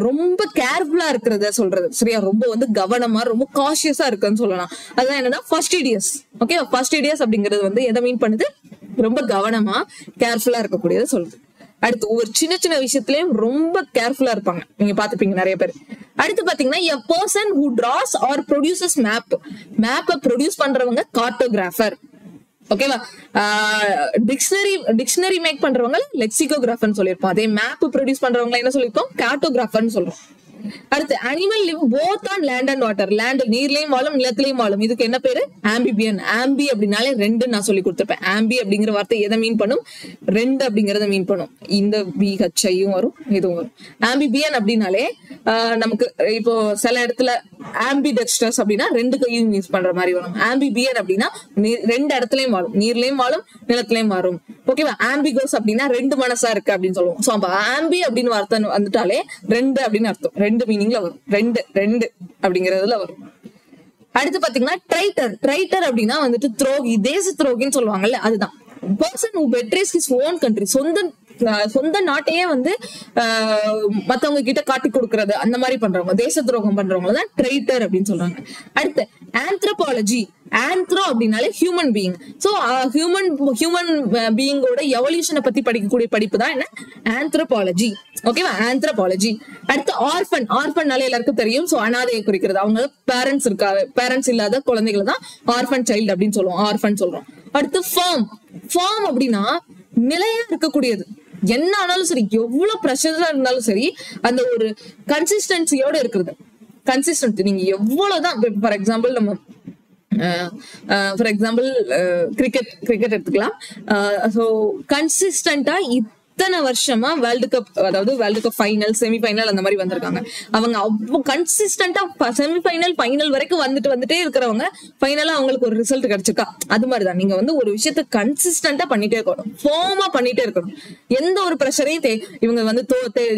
ரொம்ப கேர்ஃபுல்லா இருக்கிறத சொல்றது. சரியா, ரொம்ப வந்து கவனமா, ரொம்ப காஷியஸா இருக்குன்னு சொல்லலாம். அதுதான் என்னன்னா ஃபஸ்டிடியஸ். ஓகேவா, ஃபஸ்டிடியஸ் அப்படிங்கிறது வந்து எதை மீன் பண்ணுது, ரொம்ப கவனமா கேர்ஃபுல்லா இருக்கக்கூடியதை சொல்லுது. அடுத்து ஒரு சின்ன விஷயத்திலயும் ரொம்ப கேர்ஃபுல்லா இருப்பாங்க, நீங்க பாத்துப்பீங்க நிறைய பேர். அடுத்து பாத்தீங்கன்னா a person who draws or produces மேப்பை ப்ரொடியூஸ் பண்றவங்க கார்ட்டோகிராஃபர். ஓகேவா, டிக்ஷனரி மேக் பண்றவங்க லெக்சிகோகிராஃபர்னு சொல்லியிருப்போம். அதே மேப் ப்ரொடியூஸ் பண்றவங்க என்ன சொல்லியிருப்போம், கார்ட்டோகிராஃபர்னு சொல்றோம். அடுத்து animal live both on land and water. Land நீர்லயும் வாழும், நிலத்திலையும் வாழும். இதுக்கு என்ன பேரு, ஆம்பிபியன். ஆம்பி அப்படின்னாலே 2 நான் சொல்லி கொடுத்திருப்பேன். ஆம்பி அப்படிங்கிற வார்த்தை எதை மீன் பண்ணும், 2 அப்படிங்கறத மீன் பண்ணும். இந்த பிஹெச்ஐயும் வரும், இதுவும் வரும். ஆம்பிபியன் அப்படின்னாலே நமக்கு இப்போ சில இடத்துல ஆம்பிடெக்ஸ்டர்ஸ் அப்படின்னா 2 கையும் யூஸ் பண்ற மாதிரி வரும். ஆம்பிபியன் அப்படின்னா 2 இடத்துலயும் வாழும், நீர்லயும் வாழும், நிலத்திலையும் வாழும். ஓகேவா, ஆம்பிகோஸ் அப்படின்னா 2 மனசா இருக்கு அப்படின்னு சொல்லுவோம். சோ அப்ப ஆம்பி அப்படின்னு வார்த்தை வந்துட்டாலே 2 அப்படின்னு அர்த்தம், 2 மீனிங்ல வரும், 2 அப்படிங்கறதுல வரும். அடுத்து பாத்தீங்கன்னா ட்ரைட்டர் அப்படின்னா வந்துட்டு துரோகி, தேச துரோகின்னு சொல்லுவாங்கல்ல, அதுதான். Person who betrays his own country, சொந்த நாட்டையே வந்து மத்தவங்க கிட்ட காட்டி கொடுக்கறது, அந்த மாதிரி பண்றவங்க, தேச துரோகம் பண்றவங்க தான் ட்ரைட்டர் அப்படின்னு சொல்றாங்க. அடுத்து ஆந்த்ரோபாலஜி. ஆந்த்ரோ அப்படின்னாலே ஹியூமன் பீயிங். சோ ஹியூமன் பீயிங்கோட எவல்யூஷனை பத்தி படிக்கக்கூடிய படிப்பு தான் என்ன, ஆந்த்ரோபாலஜி. ஓகேவா, ஆந்த்ரோபாலஜி. அடுத்து ஆர்ஃபன்னாலே எல்லாருக்கும் தெரியும். சோ அனாதையை குறிக்கிறது, அவங்க பேரண்ட்ஸ் இல்லாத குழந்தைகளை தான் ஆர்ஃபன் சைல்டு அப்படின்னு சொல்லுவோம், ஆர்ஃபன் சொல்றோம். அடுத்து ஃபார்ம் அப்படின்னா நிலையா இருக்கக்கூடியது. என்ன ஆனாலும் சரி, எவ்வளவு ப்ரெஷரா இருந்தாலும் சரி, அந்த ஒரு கன்சிஸ்டன்சியோட இருக்கிறது. கன்சிஸ்டன்சி நீங்க எவ்வளவுதான், ஃபார் எக்ஸாம்பிள் கிரிக்கெட் எடுத்துக்கலாம். சோ கன்சிஸ்டன்டா இத்தனை வருஷமா வேர்ல்டு கப், அதாவது வேர்ல்டு கப் ஃபைனல், செமிஃபைனல் அந்த மாதிரி வந்திருக்காங்க. அவங்க அவ்வளவு கன்சிஸ்டன்டா ஃபைனல் வரைக்கும் வந்துட்டே இருக்கிறவங்க, ஃபைனலா அவங்களுக்கு ஒரு ரிசல்ட் கிடைச்சிருக்கா. அது மாதிரிதான் நீங்க வந்து ஒரு விஷயத்த கன்சிஸ்டன்டா பண்ணிட்டே இருக்கணும், ஃபார்மா பண்ணிட்டே இருக்கணும். எந்த ஒரு ப்ரெஷரையும் இவங்க வந்து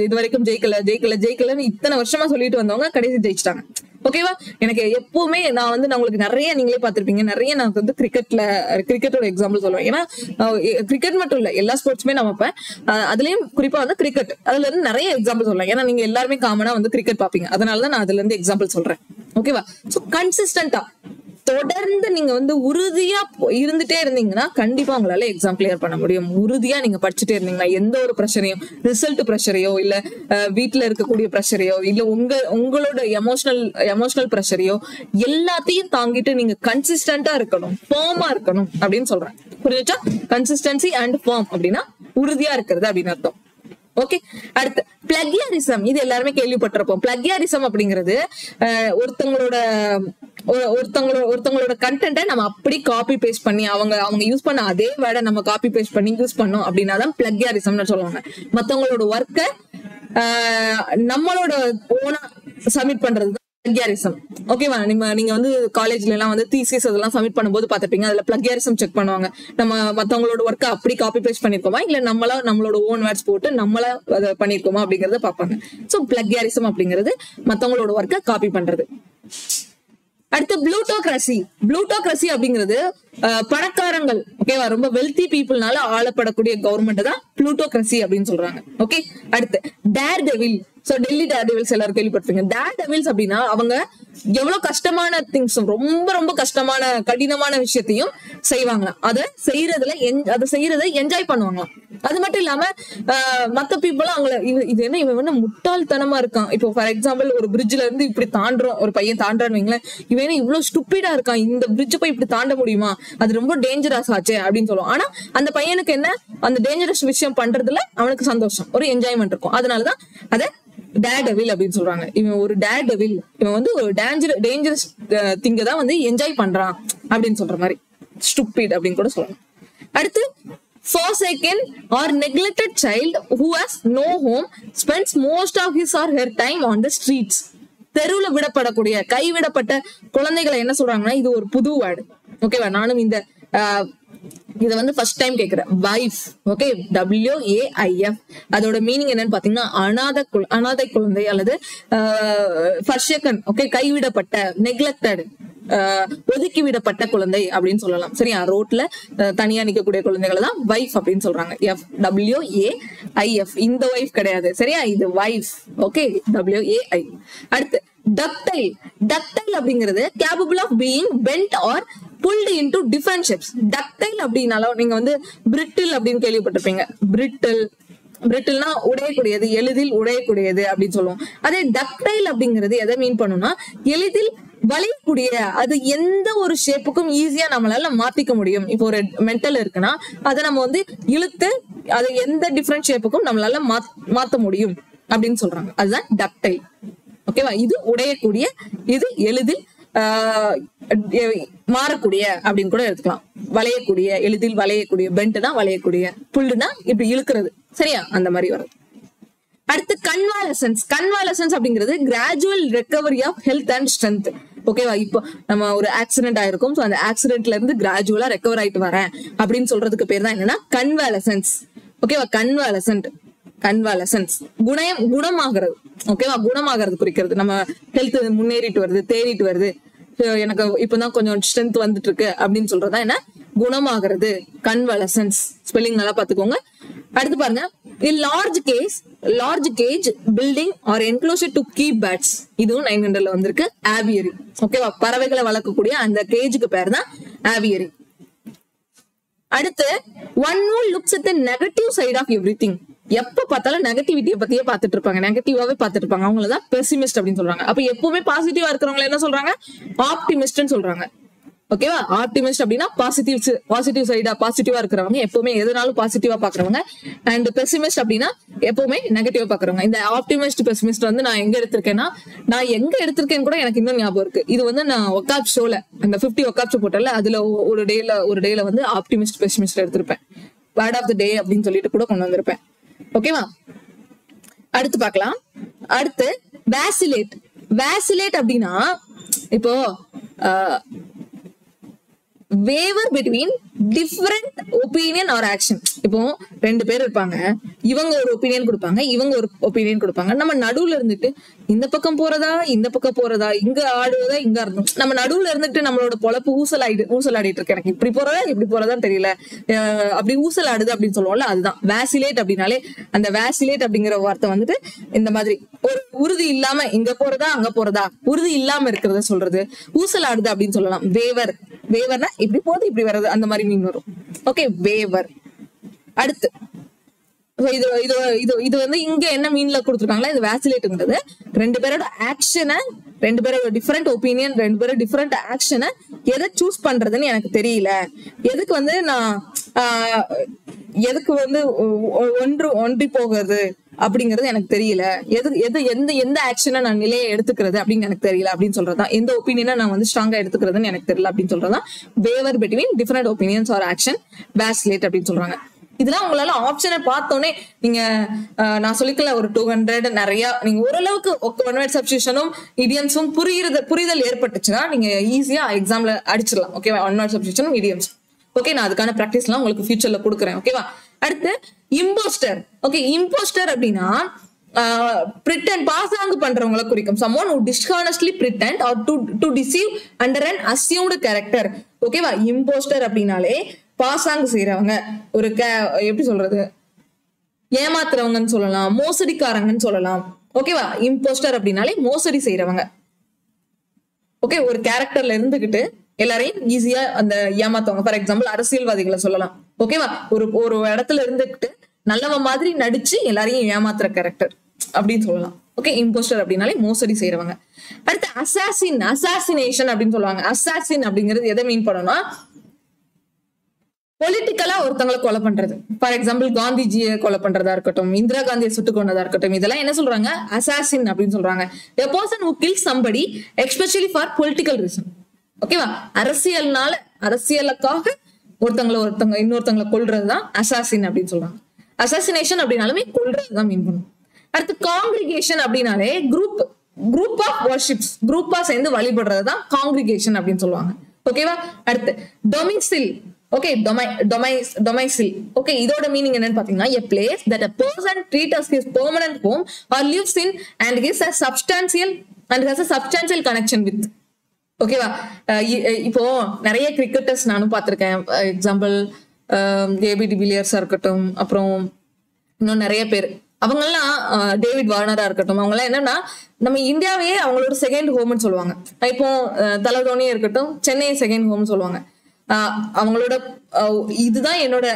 இது வரைக்கும் ஜெயிக்கலன்னு இத்தனை வருஷமா சொல்லிட்டு வந்தவங்க கடைசி ஜெயிச்சிட்டாங்க. ஓகேவா, எனக்கு எப்பவுமே நான் உங்களுக்கு நிறைய, நீங்களே பாத்திருப்பீங்க, நிறைய நான் வந்து கிரிக்கெட்டோட எக்ஸாம்பிள் சொல்லுவேன். ஏன்னா கிரிக்கெட் மட்டும் இல்ல, எல்லா ஸ்போர்ட்ஸுமே நம்ம அதுலயும் குறிப்பா வந்து கிரிக்கெட், அதுல இருந்து நிறைய எக்ஸாம்பிள் சொல்லலாம். ஏன்னா நீங்க எல்லாருமே காமனா வந்து கிரிக்கெட் பாப்பீங்க, அதனாலதான் நான் அதுல இருந்து எக்ஸாம்பிள் சொல்றேன். ஓகேவா, சோ கன்சிஸ்டன்டா தொடர்ந்து நீங்க வந்து உறுதியா இருந்துட்டே இருந்தீங்கன்னா கண்டிப்பா உங்களால எக்ஸாம் கிளியர் பண்ண முடியும். உறுதியா நீங்க படிச்சுட்டே இருந்தீங்கன்னா எந்த ஒரு ப்ரெஷரையும், ரிசல்ட் ப்ரெஷரையோ இல்ல வீட்டுல இருக்கக்கூடிய ப்ரெஷரையோ இல்ல உங்களோட எமோஷனல் ப்ரெஷரையோ எல்லாத்தையும் தாங்கிட்டு நீங்க கன்சிஸ்டன்டா இருக்கணும், ஃபார்மா இருக்கணும் அப்படின்னு சொல்றேன். புரியுதா? கன்சிஸ்டன்சி அண்ட் ஃபார்ம் அப்படின்னா உறுதியா இருக்கிறது அப்படின்னு அர்த்தம். ஓகே. அடுத்து பிளகியாரிசம், இது எல்லாருமே கேள்விப்பட்டிருப்போம். பிளகியாரிசம் அப்படிங்கிறது ஒருத்தங்களோட கண்டென்ட்டை நம்ம அப்படி காப்பி பேஸ்ட் பண்ணி அவங்க யூஸ் பண்ண அதே வேர்டை நம்ம காப்பி பேஸ்ட் பண்ணி யூஸ் பண்ணோம் அப்படின்னா தான் பிளகியாரிசம்னு சொல்லுவாங்க. மத்தவங்களோட ஒர்க்கை நம்மளோட ஓனா சப்மிட் பண்றது பிளகியாரிசம். ஓகேவா? நீங்க வந்து காலேஜ்ல எல்லாம் வந்து தீசிஸ் அதெல்லாம் சப்மிட் பண்ணும்போது பாத்துப்பீங்க, அதுல பிளகியாரிசம் செக் பண்ணுவாங்க. நம்ம மத்தவங்களோட ஒர்க்கை அப்படி காப்பி பேஸ்ட் பண்ணிருக்கோமா, இல்ல நம்மளோட ஓன் வேர்ட்ஸ் போட்டு நம்மளா அதை பண்ணிருக்கோமா அப்படிங்கறத பாப்பாங்க. சோ பிளகியாரிசம் அப்படிங்கிறது மத்தவங்களோட ஒர்க்கை காப்பி பண்றது. அடுத்து ப்ளூட்டோக்ரசி அப்படிங்கிறது பணக்காரங்கள், ஓகேவா, ரொம்ப வெல்தி பீப்புள்னால ஆளப்படக்கூடிய கவர்மெண்ட் தான் ப்ளூட்டோக்ரசி அப்படின்னு சொல்றாங்க. ஓகே. அடுத்து டேர்டெவில். சோ டெல்லி டேர்டெவில்ஸ் எல்லாரும் கேள்விப்பட்டிருப்பீங்க. டேர்டெவில்ஸ் அப்படின்னா அவங்க எவ்வளவு கஷ்டமான திங்ஸ், ரொம்ப ரொம்ப கஷ்டமான கடினமான விஷயத்தையும் செய்வாங்க. அதை செய்யறதை என்ஜாய் பண்ணுவாங்க. அது மட்டும் இல்லாம மத்த பீப்புள் அவங்கள இது என்ன இவன் வந்து முட்டாள்தனமா இருக்கான். இப்போ ஃபார் எக்ஸாம்பிள் ஒரு பிரிட்ஜ்ல இருந்து இப்படி தாண்டுறோம், ஒரு பையன் தாண்டான்னு வைங்களேன், இவன் இவ்வளவு ஸ்டூப்பிடா இருக்கான், இந்த பிரிட்ஜ் போய் இப்படி தாண்ட முடியுமா, அது ரொம்ப டேஞ்சரஸ் ஆச்சே அப்படின்னு சொல்லுவோம். ஆனா அந்த பையனுக்கு என்ன, அந்த டேஞ்சரஸ் விஷயம் பண்றதுல அவனுக்கு சந்தோஷம், ஒரு என்ஜாய்மெண்ட் இருக்கும். அதனாலதான் அதை டேர்டெவில் அப்படின்னு சொல்றாங்க. இவன் ஒரு டேர்டெவில், இவன் வந்து ஒரு டேஞ்சரஸ் திங்க தான் வந்து என்ஜாய் பண்றான் அப்படின்னு சொல்ற மாதிரி ஸ்டூபிட் அப்படின்னு கூட சொல்லலாம். அடுத்து forsaken or neglected child who has no home spends most of his or her time on the streets. தெருவுல விடப்படக்கூடிய கைவிடப்பட்ட குழந்தைகளை என்ன சொல்றாங்கன்னா, இது ஒரு புது வேர்டு. ஓகேவா? நானும் இத வந்து ஃபர்ஸ்ட் டைம் கேக்குறேன். வைஃப். ஓகே. WAIF. அதோட மீனிங் என்னன்னு பாத்தீங்கன்னா அனாதை குழந்தை அல்லது ஃபர்ஷக்கன். ஓகே. கைவிடப்பட்ட, நெக்லெக்டட், ஒதுக்கி விடப்பட்ட குழந்தை அப்படின்னு சொல்லலாம். சரியா? ரோட்ல தனியா நிக்கக்கூடிய குழந்தைகளை தான் வைஃப் அப்படின்னு சொல்றாங்க. WAIF. இந்த வைஃப் கிடையாது. சரியா? இது வைஃப். ஓகே. WAI. அடுத்து டக்டைல் அப்படிங்கிறது capable of being bent or pulled into different shapes. Ductile அப்படின்னாலும் நீங்க வந்து பிரிட்டில் அப்படின்னு கேள்விப்பட்டிருப்பீங்க. பிரிட்டில்னா உடையக்கூடியது, எளிதில் உடையக்கூடியது அப்படின்னு சொல்லுவோம். அதே டக்டைல் அப்படிங்கிறது எதை மீன் பண்ணும்னா, எளிதில் வளையக்கூடிய, அது எந்த ஒரு ஷேப்புக்கும் ஈஸியா நம்மளால மாத்திக்க முடியும். இப்போ ஒரு மெட்டல் இருக்குன்னா அதை நம்ம வந்து இழுத்து அதை எந்த டிஃபரெண்ட் ஷேப்புக்கும் நம்மளால மாத்த முடியும் அப்படின்னு சொல்றாங்க. அதுதான் டக்டைல். ஓகேவா? இது உடையக்கூடிய, இது எளிதில் மாறக்கூடிய அப்படின்னு கூட எடுத்துக்கலாம். வளையக்கூடிய, எளிதில் வளையக்கூடிய, பென்ட்னா வளையக்கூடிய, புல்லுனா இப்படி இழுக்கிறது. சரியா? அந்த மாதிரி வருது. அடுத்து கன்வாலசன்ஸ் அப்படிங்கிறது gradual recovery of health and strength. ஓகேவா? இப்போ நம்ம ஒரு ஆக்சிடென்ட் ஆயிருக்கும், அந்த ஆக்சிடென்ட்ல இருந்து கிராஜுவலா ரெக்கவர் ஆயிட்டு வரேன் அப்படின்னு சொல்றதுக்கு பேர் தான் என்னன்னா கன்வாலசன்ஸ். ஓகேவா? கன்வாலசன்ஸ் குணமாகிறது. ஓகேவா? குணமாகிறது குறிக்கிறது. நம்ம ஹெல்த் முன்னேறிட்டு வருது, தேறிட்டு வருது, எனக்கு இப்பதான் கொஞ்சம் ஸ்ட்ரென்த் வந்துட்டு இருக்கு அப்படின்னு சொல்றதா என்ன, குணமாகிறது. கன்வாலசன்ஸ். ஸ்பெல்லிங் நல்லா பாத்துக்கோங்க. அடுத்து பாருங்க, large cage building or enclosure to keep birds. இதுவும் 900ல வந்திருக்கு. ஆவியரி. ஓகேவா? பறவைகளை வளர்க்கக்கூடிய அந்த கேஜுக்கு பேர் தான் ஆவியரி. அடுத்து one who looks at the negative side of everything. எப்ப பார்த்தாலும் நெகட்டிவிட்டியை பத்தியே பாத்துட்டு இருப்பாங்க, நெகட்டிவாவே பாத்துட்டு இருப்பாங்க. அவங்களதான் பெசிமிஸ்ட் அப்படின்னு சொல்றாங்க. அப்ப எப்பவுமே பாசிட்டிவா இருக்கிறவங்க என்ன சொல்றாங்க, ஆப்டிமிஸ்ட்னு சொல்றாங்க. ஓகேவா? ஆப்டிமிஸ்ட் அப்படின்னா பாசிட்டிவ் சைடா பாசிட்டிவா இருக்கிறவங்க, எப்பவுமே எதனாலும் பாசிட்டிவா பாக்குறவங்க. அண்ட் பெசிமிஸ்ட் அப்படின்னா எப்பவுமே நெகட்டிவா பாக்குறவங்க. இந்த ஆப்டிமிஸ்ட் பெசிமிஸ்ட் வந்து நான் எங்க எடுத்திருக்கேன்னு கூட எனக்கு இன்னும் ஞாபகம் இருக்கு. இது வந்து நான் ஒக்காப் ஷோல அந்த 50 ஒக்காப் ஷோ போட்டல, அதுல ஒரு டேல வந்து ஆப்டிமிஸ்ட் பெசிமிஸ்ட் எடுத்திருப்பேன். வேர்ட் ஆஃப் த டே அப்படின்னு சொல்லிட்டு கூட கொண்டு வந்திருப்பேன். ஓகேவா? அடுத்து பார்க்கலாம். அடுத்து வேசிலேட் அப்படின்னா இப்போ waver between different opinion or action. இப்போ 2 பேர் இருப்பாங்க, இவங்க ஒரு ஒப்பீனியன் கொடுப்பாங்க, இவங்க ஒரு ஒப்பீனியன் கொடுப்பாங்க. நம்ம நடுவுல இருந்துட்டு இந்த பக்கம் போறதா இங்க ஆடுவதா இங்க இருந்தோம், நம்ம நடுவுல இருந்துட்டு நம்மளோட பொழப்பு ஊசலாடிட்டு இருக்கு. எனக்கு இப்படி போறதான்னு தெரியல, அப்படி ஊசலாடுது அப்படின்னு சொல்லுவோம்ல, அதுதான் வேசிலேட் அப்படின்னாலே. அந்த வேசிலேட் அப்படிங்கிற வார்த்தை வந்துட்டு இந்த மாதிரி ஒரு உறுதி இல்லாம இங்க போறதா அங்க போறதா, உறுதி இல்லாம இருக்கிறத சொல்றது ஊசலாடுது அப்படின்னு சொல்லலாம். வேவர்னா இப்படி போகுது இப்படி வர்றது, அந்த மாதிரி மீன் வரும். Okay, waiver. அடுத்து இது வந்து இங்க என்ன மீன்ல கொடுத்துருக்காங்களா, இது வேசிலேட்ங்கிறது 2 பேரோட ஆக்ஷனை, 2 பேரோட டிஃபரெண்ட் ஒப்பீனியன், 2 பேரோட டிஃபரெண்ட் ஆக்ஷனை எதை சூஸ் பண்றதுன்னு எனக்கு தெரியல, எதுக்கு வந்து நான் எதுக்கு வந்து ஒன்றி போகிறது அப்படிங்கிறது எனக்கு தெரியல, எந்த ஆக்ஷனை நான் நிலையை எடுத்துக்கிறது அப்படின்னு எனக்கு தெரியல அப்படின்னு சொல்றதுதான், எந்த ஒப்பீனியனை நான் வந்து ஸ்ட்ராங்கா எடுத்துக்கிறதுன்னு எனக்கு தெரியல அப்படின்னு சொல்றதுதான் waver between different opinions or action vacillate அப்படின்னு சொல்றாங்க. இதெல்லாம் உங்களால ஆப்ஷனை பார்த்தோன்னே நீங்க நான் சொல்லிக்கல ஒரு 200 நிறைய நீங்க ஓரளவுக்கு ஒன் வேர்ட் சப்ஸ்டிடியூஷனும் இடியம்ஸும் புரிதல் ஏற்பட்டுச்சுன்னா நீங்க ஈஸியா எக்ஸாம்ல அடிச்சிடலாம். ஓகேவா? ஒன் வேர்ட் சப்ஸ்டிடியூஷனும் இடியம்ஸ். ஓகே, நான் அதுக்கான பிராக்டிஸ் எல்லாம் உங்களுக்கு ஃபியூச்சர்ல கொடுக்குறேன். ஓகேவா? அடுத்து இம்போஸ்டர். ஓகே, இம்போஸ்டர் அப்படின்னா பிரிட்டன் பாசாங்கு பண்றவங்களை குறிக்கும். someone who dishonestly pretend or to deceive under an assumed character. ஓகேவா? இம்போஸ்டர் அப்படின்னாலே பாசாங்கு செய்யறவங்க, ஒரு எப்படி சொல்றது, ஏமாத்துறவங்கன்னு சொல்லலாம், மோசடிக்காரங்கன்னு சொல்லலாம். ஓகேவா? இம்போஸ்டர் அப்படின்னாலே மோசடி செய்யறவங்க. ஓகே, ஒரு கேரக்டர்ல இருந்துகிட்டு எல்லாரையும் ஈஸியா அந்த ஏமாத்துவாங்க. ஃபார் எக்ஸாம்பிள் அரசியல்வாதிகளை சொல்லலாம். ஓகேவா? ஒரு இடத்துல இருந்துகிட்டு நல்லவ மாதிரி நடிச்சு எல்லாரையும் ஏமாத்துற கேரக்டர் அப்படின்னு சொல்லலாம். ஓகே, இம்போஸ்டர் அப்படின்னாலே மோசடி செய்யறவங்க. அடுத்து அசாசினேஷன் அப்படின்னு சொல்லுவாங்க. அசாசின் அப்படிங்கிறது எதை மீன் பண்ணணும்னா பொலிட்டிக்கலா ஒருத்தங்களை கொலை பண்றது. ஃபார் எக்ஸாம்பிள் காந்திஜியை கொலை பண்றதா இருக்கட்டும், இந்திரா காந்தியை சுட்டு கொண்டதா இருக்கட்டும், இதெல்லாம் என்ன சொல்றாங்க? அசாசின் அப்படின்னு சொல்றாங்க. a person who kills somebody especially for political reason. ஓகேவா? அரசியலுக்காக இன்னொருத்தங்களை கொல்றதுதான் அசாசின் அப்படின்னு சொல்றாங்க. அசாசினேஷன் அப்படின்னாலுமே கொல்றதுதான் மீன் பண்ணும். அடுத்து காங்கிரிகேஷன் அப்படின்னாலே குரூப் ஆஃப் வர்ஷிப்ஸ், குரூப்பா சேர்ந்து வழிபடுறதுதான் காங்கிரிகேஷன் அப்படின்னு சொல்லுவாங்க. ஓகேவா? அடுத்து டொமிசில். ஓகே, டொமைசில். ஓகே, இதோட மீனிங் என்னன்னு பாத்தீங்கன்னா a place that a person treats as his permanent home or lives in and has a substantial connection with. ஓகேவா? இப்போ நிறைய கிரிக்கெட்டர்ஸ் நானும் பார்த்திருக்கேன். எக்ஸாம்பிள் ஏபி டிவிலியர்ஸா இருக்கட்டும், அப்புறம் இன்னும் நிறைய பேர், அவங்கெல்லாம் டேவிட் வார்னரா இருக்கட்டும், அவங்க எல்லாம் என்னன்னா நம்ம இந்தியாவையே அவங்களோட செகண்ட் ஹோம்னு சொல்லுவாங்க. இப்போ தலை தோனியே இருக்கட்டும், சென்னை செகண்ட் ஹோம்னு சொல்லுவாங்க. அவங்களோட இதுதான் என்னோட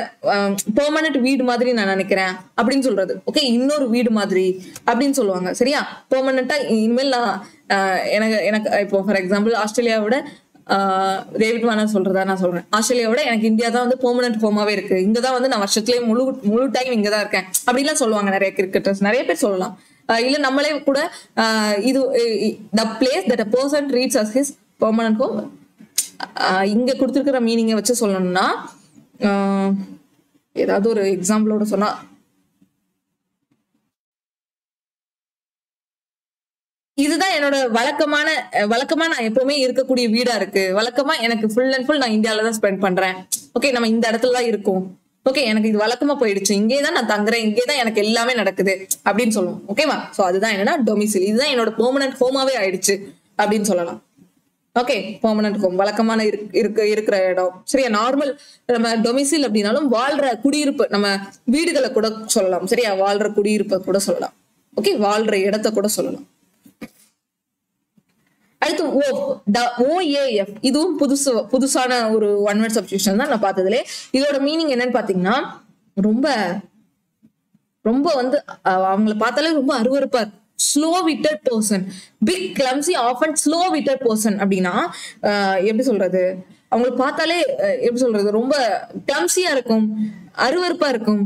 பெர்மனன்ட் வீடு மாதிரி நான் நினைக்கிறேன் அப்படின்னு சொல்றது. ஓகே, இன்னொரு வீடு மாதிரி அப்படின்னு சொல்லுவாங்க. சரியா? பெர்மனண்டா இனிமேல் நான் எனக்கு இப்போ ஃபார் எக்ஸாம்பிள் ஆஸ்திரேலியாவோட டேவிட் வார்னர் சொல்றதா நான் சொல்றேன், ஆஸ்திரேலியாவோட எனக்கு இந்தியா தான் வந்து பெர்மனன்ட் ஹோமாவே இருக்கு, இங்கதான் வந்து நான் வருஷத்துலயே முழு டைம் இங்கதான் இருக்கேன் அப்படின்லாம் சொல்லுவாங்க நிறைய கிரிக்கெட்டர்ஸ். நிறைய பேர் சொல்லலாம். இல்ல நம்மளே கூட இது the place that a person treats as his permanent home. இங்க கொடுத்துருக்கிற மீனிங்கை வச்சு சொல்லணும்னா ஏதாவது ஒரு எக்ஸாம்பிளோட சொன்னா, இதுதான் என்னோட வழக்கமா நான் எப்பவுமே இருக்கக்கூடிய வீடா இருக்கு, வழக்கமா எனக்கு ஃபுல் அண்ட் ஃபுல் நான் இந்தியாவில தான் ஸ்பெண்ட் பண்றேன். ஓகே, நம்ம இந்த இடத்துல தான் இருக்கோம். ஓகே, எனக்கு இது வழக்கமா போயிடுச்சு, இங்கேதான் நான் தங்குறேன், இங்கேதான் எனக்கு எல்லாமே நடக்குது அப்படின்னு சொல்லுவோம். ஓகேவா? சோ அதுதான் என்னன்னா டொமிசில். இதுதான் என்னோட பெர்மனன்ட் ஹோமாவே ஆயிடுச்சு அப்படின்னு சொல்லலாம். ஓகே, பெர்மனன்ட் ஹோம் வழக்கமான இருக்கிற இடம். சரியா? நார்மல் நம்ம டொமிசில் அப்படின்னாலும் வாழ்ற குடியிருப்பு, நம்ம வீடுகளை கூட சொல்லலாம். சரியா? வாழ்ற குடியிருப்பை கூட சொல்லலாம். ஓகே, வாழ்ற இடத்தை கூட சொல்லலாம். அடுத்து OAF. இதுவும் புதுசான ஒரு ஒன் வேர்ட் சப்ஸ்டிடியூஷன் தான் நான் பார்த்ததுலே. இதோட மீனிங் என்னன்னு பாத்தீங்கன்னா ரொம்ப வந்து அவங்கள பார்த்தாலே ரொம்ப அருவருப்பா இருக்கு. slow-witted person, big clumsy often slow-witted person அப்படின்னா எப்படி சொல்றது, அவங்களை பார்த்தாலே எப்படி சொல்றது, ரொம்ப கிளம்சியா இருக்கும், அருவருப்பா இருக்கும்,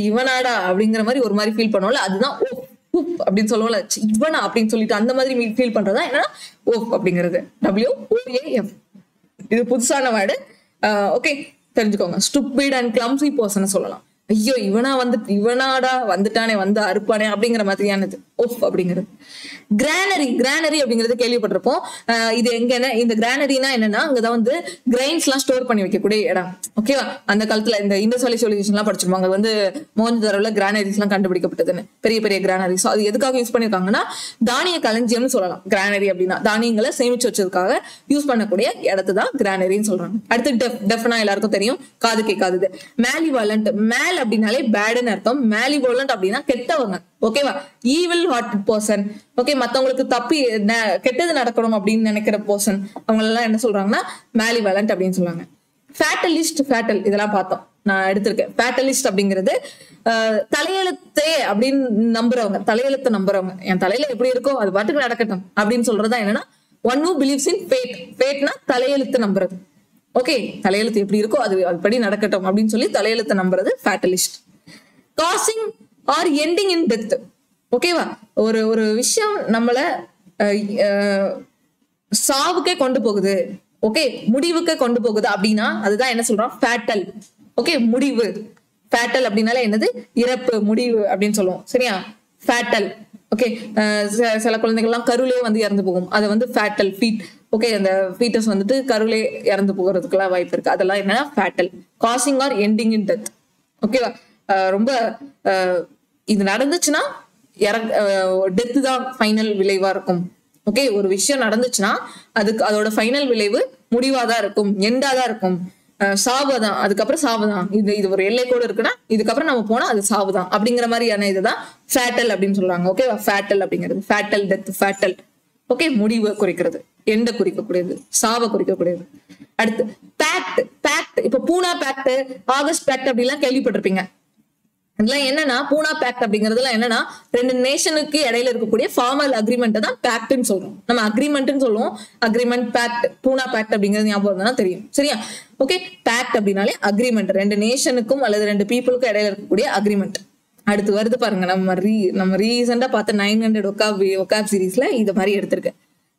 இவனாடா அப்படிங்கிற மாதிரி ஒரு மாதிரி ஃபீல் பண்ணுவோம்ல, அதுதான் ஓப் அப்படின்னு சொல்லுவோம்ல, இவனா அப்படின்னு சொல்லிட்டு அந்த மாதிரி ஃபீல் பண்றதா என்னன்னா ஓப் அப்படிங்கிறது. WOAF. இது புதுசான வேர்டு. ஓகே, தெரிஞ்சுக்கோங்க. ஸ்டூபிட் அண்ட் கிளம்சி பர்சன் சொல்லலாம். ஐயோ இவனாடா வந்துட்டானே, வந்து அறுப்பானே அப்படிங்கிற மாதிரியானது ஓஃப் அப்படிங்கிறது. கிரானரி அப்படிங்கறது கேள்விப்பட்டிருப்போம். இது எங்கன்னா இந்த கிரானரினா என்னன்னா அங்கதான் வந்து கிரைன்ஸ் எல்லாம் ஸ்டோர் பண்ணி வைக்கக்கூடிய இடம். ஓகேவா? அந்த காலத்துல இந்த இண்டஸ் வேலி சிவிலைசேஷன் எல்லாம் படிச்சிருப்பாங்க. வந்து மோஹஞ்சதாரோல கிரானரிஸ் எல்லாம் கண்டுபிடிக்கப்பட்டதுன்னு, பெரிய கிரானரிஸ். அது எதுக்காக யூஸ் பண்ணிருக்காங்கன்னா தானிய களஞ்சியம்னு சொல்லலாம். கிரானரி அப்படின்னா தானியங்களை சேமிச்சு வச்சதுக்காக யூஸ் பண்ணக்கூடிய இடத்து தான் கிரானரின்னு சொல்றாங்க. அடுத்து டெஃப்னா எல்லாருக்கும் தெரியும், காது கேட்காதது. மேலிவாலண்ட். மேல் அப்படின்னாலே பேடுன்னு அர்த்தம். மேலிவாலண்ட் அப்படின்னா கெட்டவங்க. ஓகேவா? Evil hearted person. ஓகே, மத்தவங்களுக்கு கெட்டது நடக்கணும் அப்படின்னு நினைக்கிற பர்சன், அவங்க எல்லாம் என்ன சொல்றாங்கன்னா மேலிவாலண்ட் அப்படின்னு சொல்றாங்க. ஃபேட்டலிஸ்ட், இதெல்லாம் பார்த்தோம், நான் எடுத்திருக்கேன். ஃபேட்டலிஸ்ட் அப்படிங்கிறது தலையெழுத்தே அப்படின்னு நம்புறவங்க, தலையெழுத்தை நம்புறவங்க. என் தலையில எப்படி இருக்கோ அது பாட்டுக்கு நடக்கட்டும் அப்படின்னு சொல்றதா என்னன்னா one who believes in fate. ஃபேட்னா தலையெழுத்து நம்புறது. ஓகே, தலையெழுத்து எப்படி இருக்கோ அது படி நடக்கட்டும் அப்படின்னு சொல்லி தலையெழுத்தை நம்புறது fatalist. Causing or ending in death. ஓகேவா? ஒரு ஒரு விஷயம் நம்மள சாவுக்கே கொண்டு போகுது, ஓகே, முடிவுக்கே கொண்டு போகுது அப்படின்னா அதுதான் என்ன சொல்றோம்? ஃபேட்டல். ஓகே, முடிவு. ஃபேட்டல் அப்படின்னாலே என்னது? இறப்பு, முடிவு அப்படின்னு சொல்லுவோம். சரியா? ஃபேட்டல். ஓகே, சில குழந்தைகள்லாம் கருவிலே வந்து இறந்து போகும், அதை வந்து ஃபேட்டல் ஃபீட். ஓகே, அந்த ஃபீட்டஸ் வந்துட்டு கருவிலே இறந்து போகிறதுக்குலாம் வாய்ப்பு இருக்கு. அதெல்லாம் என்னன்னா fatal. Causing or ending in death. ஓகேவா? ரொம்ப இது நடந்துச்சுன்னா டெத்து தான் ஃபைனல் விளைவா இருக்கும். ஓகே, ஒரு விஷயம் நடந்துச்சுன்னா அதுக்கு அதோட ஃபைனல் விளைவு முடிவாதான் இருக்கும், எண்டாதான் இருக்கும். சாவுதான், அதுக்கப்புறம் சாவுதான். இது ஒரு எல்லை கூட இருக்குன்னா இதுக்கப்புறம் நம்ம போனா அது சாவுதான் அப்படிங்கிற மாதிரியான இதுதான் ஃபேட்டல் அப்படின்னு சொல்றாங்க. ஓகேவா? ஃபேட்டல் அப்படிங்கிறது ஃபேட்டல் டெத், ஃபேட்டல். ஓகே, முடிவை குறிக்கிறது, எண்டை குறிக்கக்கூடியது, சாவை குறிக்கக்கூடியது. அடுத்து பேக்ட். பேக்ட், இப்ப பூனா பேக்ட், ஆகஸ்ட் பேக்ட் அப்படிலாம் கேள்விப்பட்டிருப்பீங்க. இதெல்லாம் என்னன்னா, பூனா பேக்ட் அப்படிங்கிறதுலாம் என்னன்னா, 2 நேஷனுக்கு இடையில இருக்கக்கூடிய ஃபார்மல் அக்ரிமெண்ட் தான் பேக்ட்னு சொல்றோம். நம்ம அக்ரிமெண்ட்னு சொல்லுவோம். அக்ரிமெண்ட், பேக்ட், பூனா பேக்ட் அப்படிங்கிறது ஞாபகம் தான் தெரியும். சரியா? ஓகே, பேக்ட் அப்படின்னாலே அக்ரிமெண்ட், 2 நேஷனுக்கும் அல்லது 2 பீப்புளுக்கும் இடையில இருக்கக்கூடிய அக்ரிமெண்ட். அடுத்து வருது பாருங்க, நம்ம ரீசெண்டா பார்த்த 900 ஒகாப் சீரீஸ்ல இது மாதிரி எடுத்திருக்கு.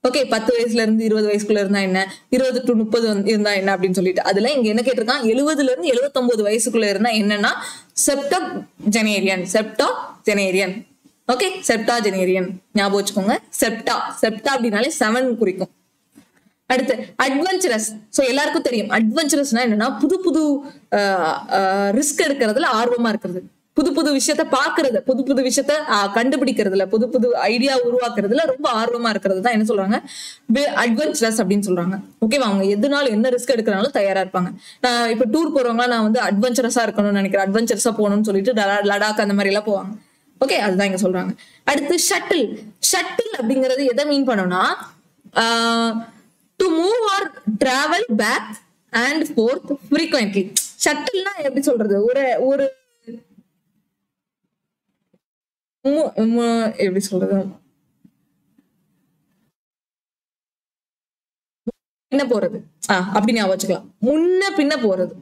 ஓகே, 10 வயசுல இருந்து 20 வயசுக்குள்ள இருந்தா என்ன, 20 to 30 இருந்தா என்ன அப்படின்னு சொல்லிட்டு அதுல இங்க என்ன கேட்டிருக்கான், 70ல இருந்து 79 வயசுக்குள்ள இருந்தா என்னன்னா செப்டாஜெனேரியன். ஓகே, செப்டாஜெனேரியன் ஞாபகம் வச்சுக்கோங்க. செப்டா அப்படின்னாலே 7 குறிக்கும். அடுத்து அட்வென்ச்சரஸ். சோ எல்லாருக்கும் தெரியும் அட்வென்ச்சரஸ்னா என்னன்னா புது புது ரிஸ்க் எடுக்கிறதுல ஆர்வமா இருக்கிறது, புது விஷயத்த பாக்குறது, புது விஷயத்த கண்டுபிடிக்கிறதுல, புது ஐடியா உருவாக்குறதுல ரொம்ப ஆர்வமா இருக்கிறது தான் என்ன சொல்றாங்க? அட்வென்ச்சரஸ் அப்படின்னு சொல்றாங்க. ஓகேவா? அவங்க எதுனாலும் என்ன ரிஸ்க் எடுக்கிறாலும் தயாரா இருப்பாங்க. நான் இப்ப டூர் போறவங்க, நான் வந்து அட்வென்ச்சரஸா இருக்கணும்னு நினைக்கிறேன், அட்வென்ச்சரஸா போகணும்னு சொல்லிட்டு லடாக் அந்த மாதிரி எல்லாம் போவாங்க. ஓகே, அதுதான் இங்க சொல்றாங்க. அடுத்து ஷட்டில். ஷட்டில் அப்படிங்கிறது எதை மீன் பண்ணோம்னா, to move or travel back and forth frequently. ஷட்டில்னா எப்படி சொல்றது? ஒரு எப்படி சொல்றது, பின்ன போறது, அப்படி ஞாபகம் வச்சுக்கலாம். முன்ன பின்ன போறது.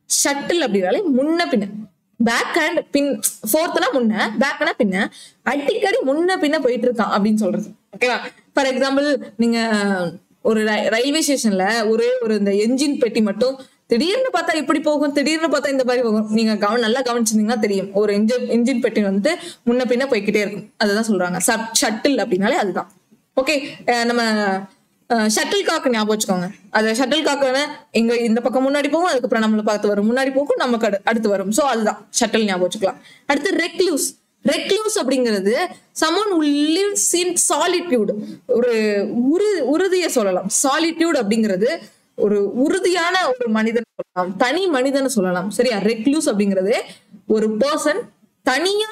ஷட்டில் அப்படின்னாலே முன்ன பின்ன. பேக் அண்ட் பின், ஃபோர்த்னா முன்ன, பேக்னா பின்ன, அடிக்கடி முன்ன பின்ன போயிட்டு இருக்கான் அப்படின்னு சொல்றது. ஓகேவா? ஃபார் எக்ஸாம்பிள், நீங்க ஒரு ரயில்வே ஸ்டேஷன்ல ஒரு இந்த என்ஜின் பெட்டி மட்டும் திடீர்னு பார்த்தா இப்படி போகும், திடீர்னு பார்த்தா இந்த மாதிரி போகும். நீங்க நல்லா கவனிச்சிருந்தீங்கன்னா தெரியும், ஒரு என்ஜின் பெட்டி வந்துட்டு முன்ன பின்ன போய்கிட்டே இருக்கும். அதுதான் சொல்றாங்க ஷட்டில் அப்படின்னாலே அதுதான். ஓகே, நம்ம ஷட்டில் காக் ஞாபகம் வச்சுக்கோங்க. அது ஷட்டில் காக்குன்னு எங்க இந்த பக்கம் முன்னாடி போகும், அதுக்கப்புறம் நம்மளை பார்த்து வரும், முன்னாடி போகும், நமக்கு அடுத்து வரும். சோ அதுதான் ஷட்டில் ஞாபகம் வச்சுக்கலாம். அடுத்து ரெக்லூஸ். ரெக்லூஸ் அப்படிங்கிறது someone who lives in solitude. ஒரு உறுதியை சொல்லலாம். சாலிட்யூட் அப்படிங்கிறது ஒரு உறுதியான ஒரு மனிதன் சொல்லலாம், தனி மனிதன் சொல்லலாம். சரியா? ரெக்லூஸ் அப்படிங்கிறது ஒரு பர்சன் தனியா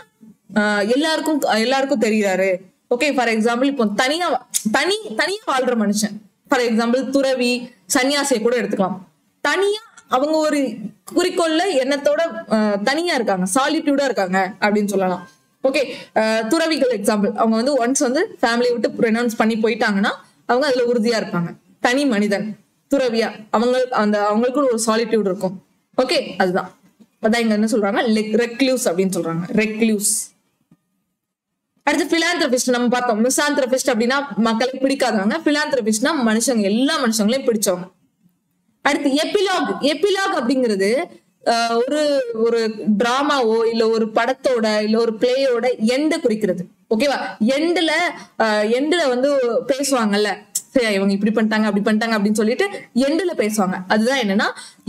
எல்லாருக்கும் தெரிகிறாரு. ஓகே, ஃபார் எக்ஸாம்பிள் இப்போ தனியா வாழ்ற மனுஷன், ஃபார் எக்ஸாம்பிள் துறவி, சன்னியாசியை கூட எடுத்துக்கலாம். தனியா அவங்க ஒரு குறிக்கோள்ல எண்ணத்தோட தனியா இருக்காங்க, சாலிட்யூடா இருக்காங்க அப்படின்னு சொல்லலாம். ஓகே, துறவிகள் எக்ஸாம்பிள், அவங்க வந்து ஒன்ஸ் வந்து ஃபேமிலியை விட்டு ரெனவுன்ஸ் பண்ணி போயிட்டாங்கன்னா அவங்க அதுல உறுதியா இருப்பாங்க. தனி மனிதன், துறவியா, அவங்களுக்கு ஒரு சாலிட்யூட் இருக்கும். ஓகே, அதான் இங்க என்ன சொல்றாங்க, ரெக்லூஸ் அப்படின்னு சொல்றாங்க. ரெக்லூஸ். அடுத்து பிலாந்திரபிஸ்ட் நம்ம பார்த்தோம். மிசாந்திரபிஸ்ட் அப்படின்னா மக்களுக்கு பிடிக்காதவங்க, பிலாந்திரபிஸ்ட்னா மனுஷங்க, எல்லா மனுஷங்களையும் பிடிச்சவங்க. அடுத்து எபிலாக். எபிலாக் அப்படிங்கிறது ஒரு டிராமாவோ இல்ல ஒரு படத்தோட இல்ல ஒரு பிளேயோட எண்ட குறிக்கிறது. ஓகேவா? எண்டுல வந்து பேசுவாங்கல்ல, சரி இவங்க இப்படி பண்ணிட்டாங்க அப்படி பண்ணிட்டாங்க அப்படின்னு சொல்லிட்டு எண்டுல பேசுவாங்க. அதுதான் என்னன்னா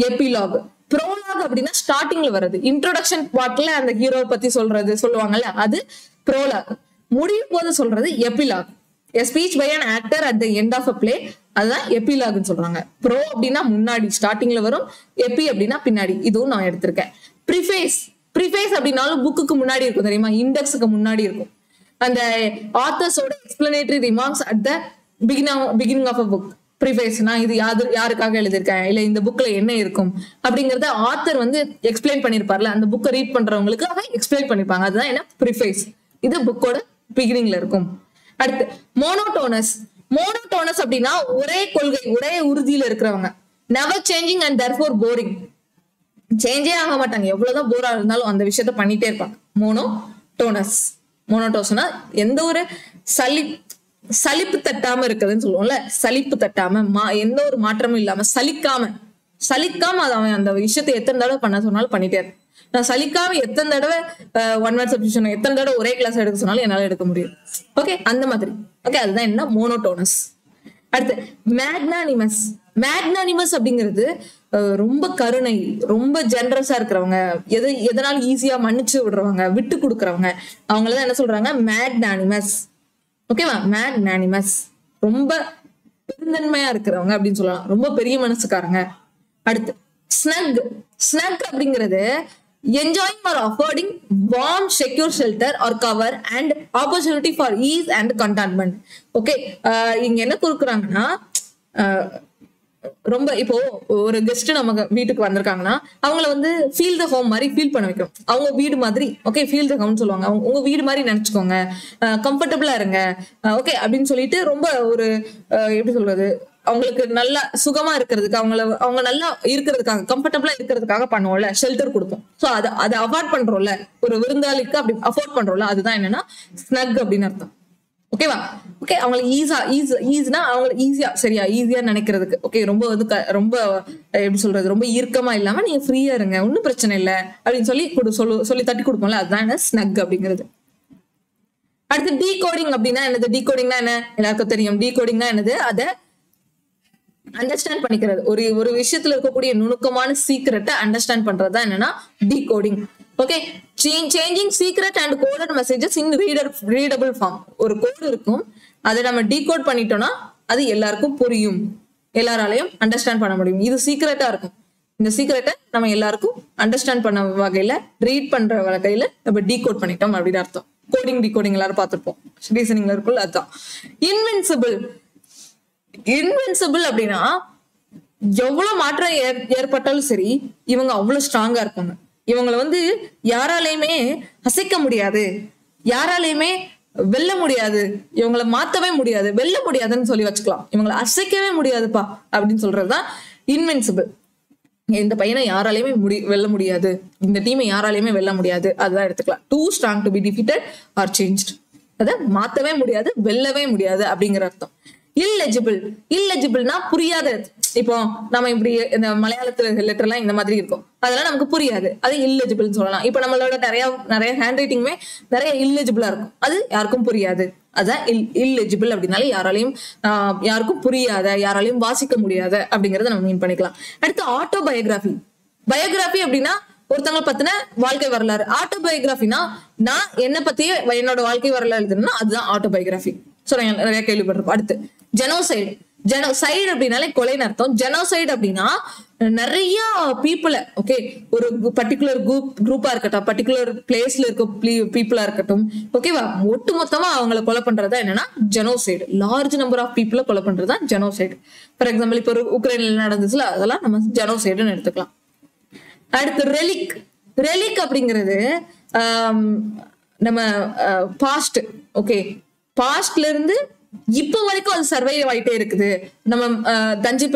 எபிலாக். ப்ரோலாக் அப்படின்னா ஸ்டார்டிங்ல வர்றது, இன்ட்ரோடக்ஷன் பார்ட்ல அந்த ஹீரோ பத்தி சொல்லுவாங்கல்ல, அது ப்ரோலாக். முடியும் போது சொல்றது epilogue. A speech by an actor at the end of a play, அதுதான் எபிலாக்னு சொல்றாங்க. ப்ரோ அப்படின்னா முன்னாடி ஸ்டார்டிங்ல வரும், எபி அப்படின்னா பின்னாடி. இதுவும் நான் எடுத்திருக்கேன். ப்ரிஃபேஸ். ப்ரிஃபேஸ் அப்படின்னாலும் புக்குக்கு முன்னாடி இருக்கும் தெரியுமா, இண்டெக்ஸுக்கு முன்னாடி இருக்கும். அந்த ஆத்தர்ஸோட explanatory remarks at the beginning of a book. ப்ரிஃபேஸ்னா இது யாருக்காக எழுதியிருக்கேன், இல்ல இந்த புக்ல என்ன இருக்கும் அப்படிங்கறத ஆத்தர் வந்து எக்ஸ்பிளைன் பண்ணிருப்பார்ல, அந்த புக்கை ரீட் பண்றவங்களுக்காக எக்ஸ்பிளைன் பண்ணிருப்பாங்க. அதுதான் என்ன ப்ரிஃபேஸ். இது புக்கோட பிகினிங்ல இருக்கும். அடுத்து மோனோடோனஸ். மோனோடோனஸ் அப்படின்னா ஒரே கொள்கை, ஒரே உறுதியில இருக்கிறவங்க. Never changing and therefore boring. சேஞ்சே ஆக மாட்டாங்க, எவ்வளவுதான் போரா இருந்தாலும் அந்த விஷயத்த பண்ணிட்டே இருப்பாங்க. மோனோடோனஸ். மோனோடோனஸ். மோனோடோஸ்னா எந்த ஒரு சலிப்பு தட்டாம இருக்குதுன்னு சொல்லுவோம்ல, சலிப்பு தட்டாம எந்த ஒரு மாற்றமும் இல்லாம சலிக்காம அது அவன் அந்த விஷயத்தை எத்தனை தடவை பண்ண சொன்னாலும் பண்ணிட்டே இருக்கு. நான் சலிக்காம எத்தனை தடவை ஒன் வேர்ட் சப்ஸ்டிடியூஷன் எத்தனை தடவை ஒரே கிளாஸ் எடுக்க சொன்னாலும் என்னால எடுக்க முடியும். ஓகே, அந்த மாதிரி. ஓகே, அதுதான் என்ன மோனோடோனஸ். அடுத்து மேக்னானிமஸ். மேக்னானிமஸ் அப்படிங்கிறது ரொம்ப கருணை, ரொம்ப ஜெனரஸா இருக்கிறவங்க, எதனாலும் ஈஸியா மன்னிச்சு விடுறவங்க, விட்டு கொடுக்கறவங்க, அவங்களதான் என்ன சொல்றாங்க, மேக்னானிமஸ். ஓகேவா, மேக்னானிமஸ் ரொம்ப பெருந்தன்மையா இருக்கிறவங்க அப்படின்னு சொல்லலாம், ரொம்ப பெரிய மனசுக்காரங்க. அடுத்து ஸ்னக். ஸ்னக் அப்படிங்கிறது enjoying or affording warm secure shelter or cover and opportunity for ease and contentment. Okay, இங்க என்ன கொடுக்குறாங்கன்னா, ரொம்ப இப்போ ஒரு கெஸ்ட் நமக்கு வீட்டுக்கு வந்திருக்காங்கன்னா அவங்கள வந்து ஃபீல் த ஹோம் மாதிரி ஃபீல் பண்ண வைக்கணும். அவங்க வீடு மாதிரி. ஓகே, ஃபீல் த ஹோம்னு சொல்லுவாங்க. உங்க வீடு மாதிரி நினைச்சுக்கோங்க, கம்ஃபர்டபுளா இருங்க. ஓகே அப்படின்னு சொல்லிட்டு ரொம்ப ஒரு எப்படி சொல்றது, அவங்களுக்கு நல்லா சுகமா இருக்கிறதுக்கு, அவங்க நல்லா இருக்கிறதுக்காக, கம்ஃபர்டபுளா இருக்கிறதுக்காக பண்ணுவோம்ல, ஷெல்டர் கொடுப்போம். ஸோ அதை அவாய்ட் பண்றோம்ல, ஒரு விருந்தாளிக்கு அப்படி அஃபோர்ட் பண்றோம்ல, அதுதான் என்னன்னா ஸ்னக் அப்படின்னு அர்த்தம். ஓகேவா. ஓகே, அவங்களுக்கு ஈஸினா அவங்களுக்கு ஈஸியா நினைக்கிறதுக்கு. ஓகே, ரொம்ப வந்து ரொம்ப எப்படி சொல்றது, ரொம்ப ஈர்க்கமா இல்லாம நீங்க ஃப்ரீயா இருங்க, ஒன்னும் பிரச்சனை இல்லை அப்படின்னு சொல்லி தட்டி கொடுப்போம்ல, அதுதான் என்ன ஸ்னக் அப்படிங்கிறது. அடுத்து டீகோடிங் அப்படின்னா என்னது? டீகோடிங்னா என்ன எல்லாருக்கும் தெரியும். டீகோடிங்னா என்னது? அதை அண்டர்ஸ்டாண்ட் பண்ணிக்கிறது. ஒரு விஷயத்துல இருக்கக்கூடிய நுணுக்கமான சீக்ரெட்டை அண்டர்ஸ்டாண்ட் பண்றதுதான் என்னன்னா decoding. Okay, changing secret and coded messages in readable form. ஒரு கோடு இருக்கும், அதை நம்ம டீகோட் பண்ணிட்டோம்னா அது எல்லாருக்கும் புரியும், எல்லாராலையும் அண்டர்ஸ்டாண்ட் பண்ண முடியும். இது சீக்ரெட்டா இருக்கும். இந்த சீக்ரெட்டை நம்ம எல்லாருக்கும் அண்டர்ஸ்டாண்ட் பண்ண வகையில, ரீட் பண்ற வகையில நம்ம டீகோட் பண்ணிட்டோம் அப்படின்னு அர்த்தம். கோடிங் டீகோடிங் எல்லாரும் பார்த்திருப்போம், ரீசனிங்ல இருக்குல்ல, அதுதான். இன்வின்சிபிள் அப்படின்னா எவ்வளவு மாற்றம் ஏற்பட்டாலும் சரி இவங்க அவ்வளவு ஸ்ட்ராங்கா இருப்பாங்க. இவங்களை வந்து யாராலையுமே அசைக்க முடியாது, யாராலையுமே வெல்ல முடியாது, இவங்களை மாத்தவே முடியாது, வெல்ல முடியாதுன்னு சொல்லி வச்சுக்கலாம். இவங்களை அசைக்கவே முடியாதுப்பா அப்படின்னு சொல்றதுதான் இன்வின்சிபிள். இந்த பையனை யாராலையுமே வெல்ல முடியாது, இந்த டீமை யாராலையுமே வெல்ல முடியாது, அதுதான் எடுத்துக்கலாம். Too strong to be defeated or changed. அதை மாத்தவே முடியாது, வெல்லவே முடியாது அப்படிங்கிற அர்த்தம். இல்லெஜிபிள்னா புரியாத. இப்போ நம்ம இப்படி இந்த மலையாளத்துல லெட்டர் எல்லாம் இந்த மாதிரி இருக்கும், அதெல்லாம் நமக்கு புரியாது, அது இல்லெஜிபிள்னு சொல்லலாம். இப்ப நம்மளோட நிறைய ஹேண்ட் ரைட்டிங்குமே நிறைய இல்லெஜிபிளா இருக்கும், அது யாருக்கும் புரியாது. அதான் இல்லெஜிபிள் அப்படின்னாலே யாருக்கும் புரியாத, யாராலையும் வாசிக்க முடியாத அப்படிங்கறத நம்ம மீன் பண்ணிக்கலாம். அடுத்து ஆட்டோபயோகிராஃபி. பயோகிராஃபி அப்படின்னா ஒருத்தவங்க பத்தின வாழ்க்கை வரலாறு. ஆட்டோபயோகிராஃபினா நான் என்ன பத்தியே என்னோட வாழ்க்கை வரலாறு எழுதுனா அதுதான் ஆட்டோபயோகிராஃபி. நிறைய கேள்விப்பட்டிருப்போம். அடுத்து ஜெனோசைடு அப்படின்னாலே கொலைன்னு அர்த்தம். ஜெனோசைடு அப்படின்னா நிறைய பீப்புளை, ஓகே, ஒரு பர்டிகுலர் குரூப்பா இருக்கட்டும், பர்டிகுலர் பிளேஸ்ல இருக்க பீப்புளா இருக்கட்டும், ஓகேவா, ஒட்டு மொத்தமா அவங்களை கொலை பண்றதா என்னன்னா ஜெனோசைடு. லார்ஜ் நம்பர் ஆஃப் பீப்புளை கொலை பண்றதா ஜெனோசைடு. ஃபார் எக்ஸாம்பிள் இப்போ உக்ரைன்ல நடந்துச்சுல, அதெல்லாம் நம்ம ஜெனோசைடுன்னு எடுத்துக்கலாம். அடுத்து ரெலிக் அப்படிங்கிறது நம்ம பாஸ்ட். ஓகே, பாஸ்ட்ல இருந்து இப்ப வரைக்கும் அது சர்வைவ் ஆயிட்டே இருக்குது. நம்ம தஞ்சை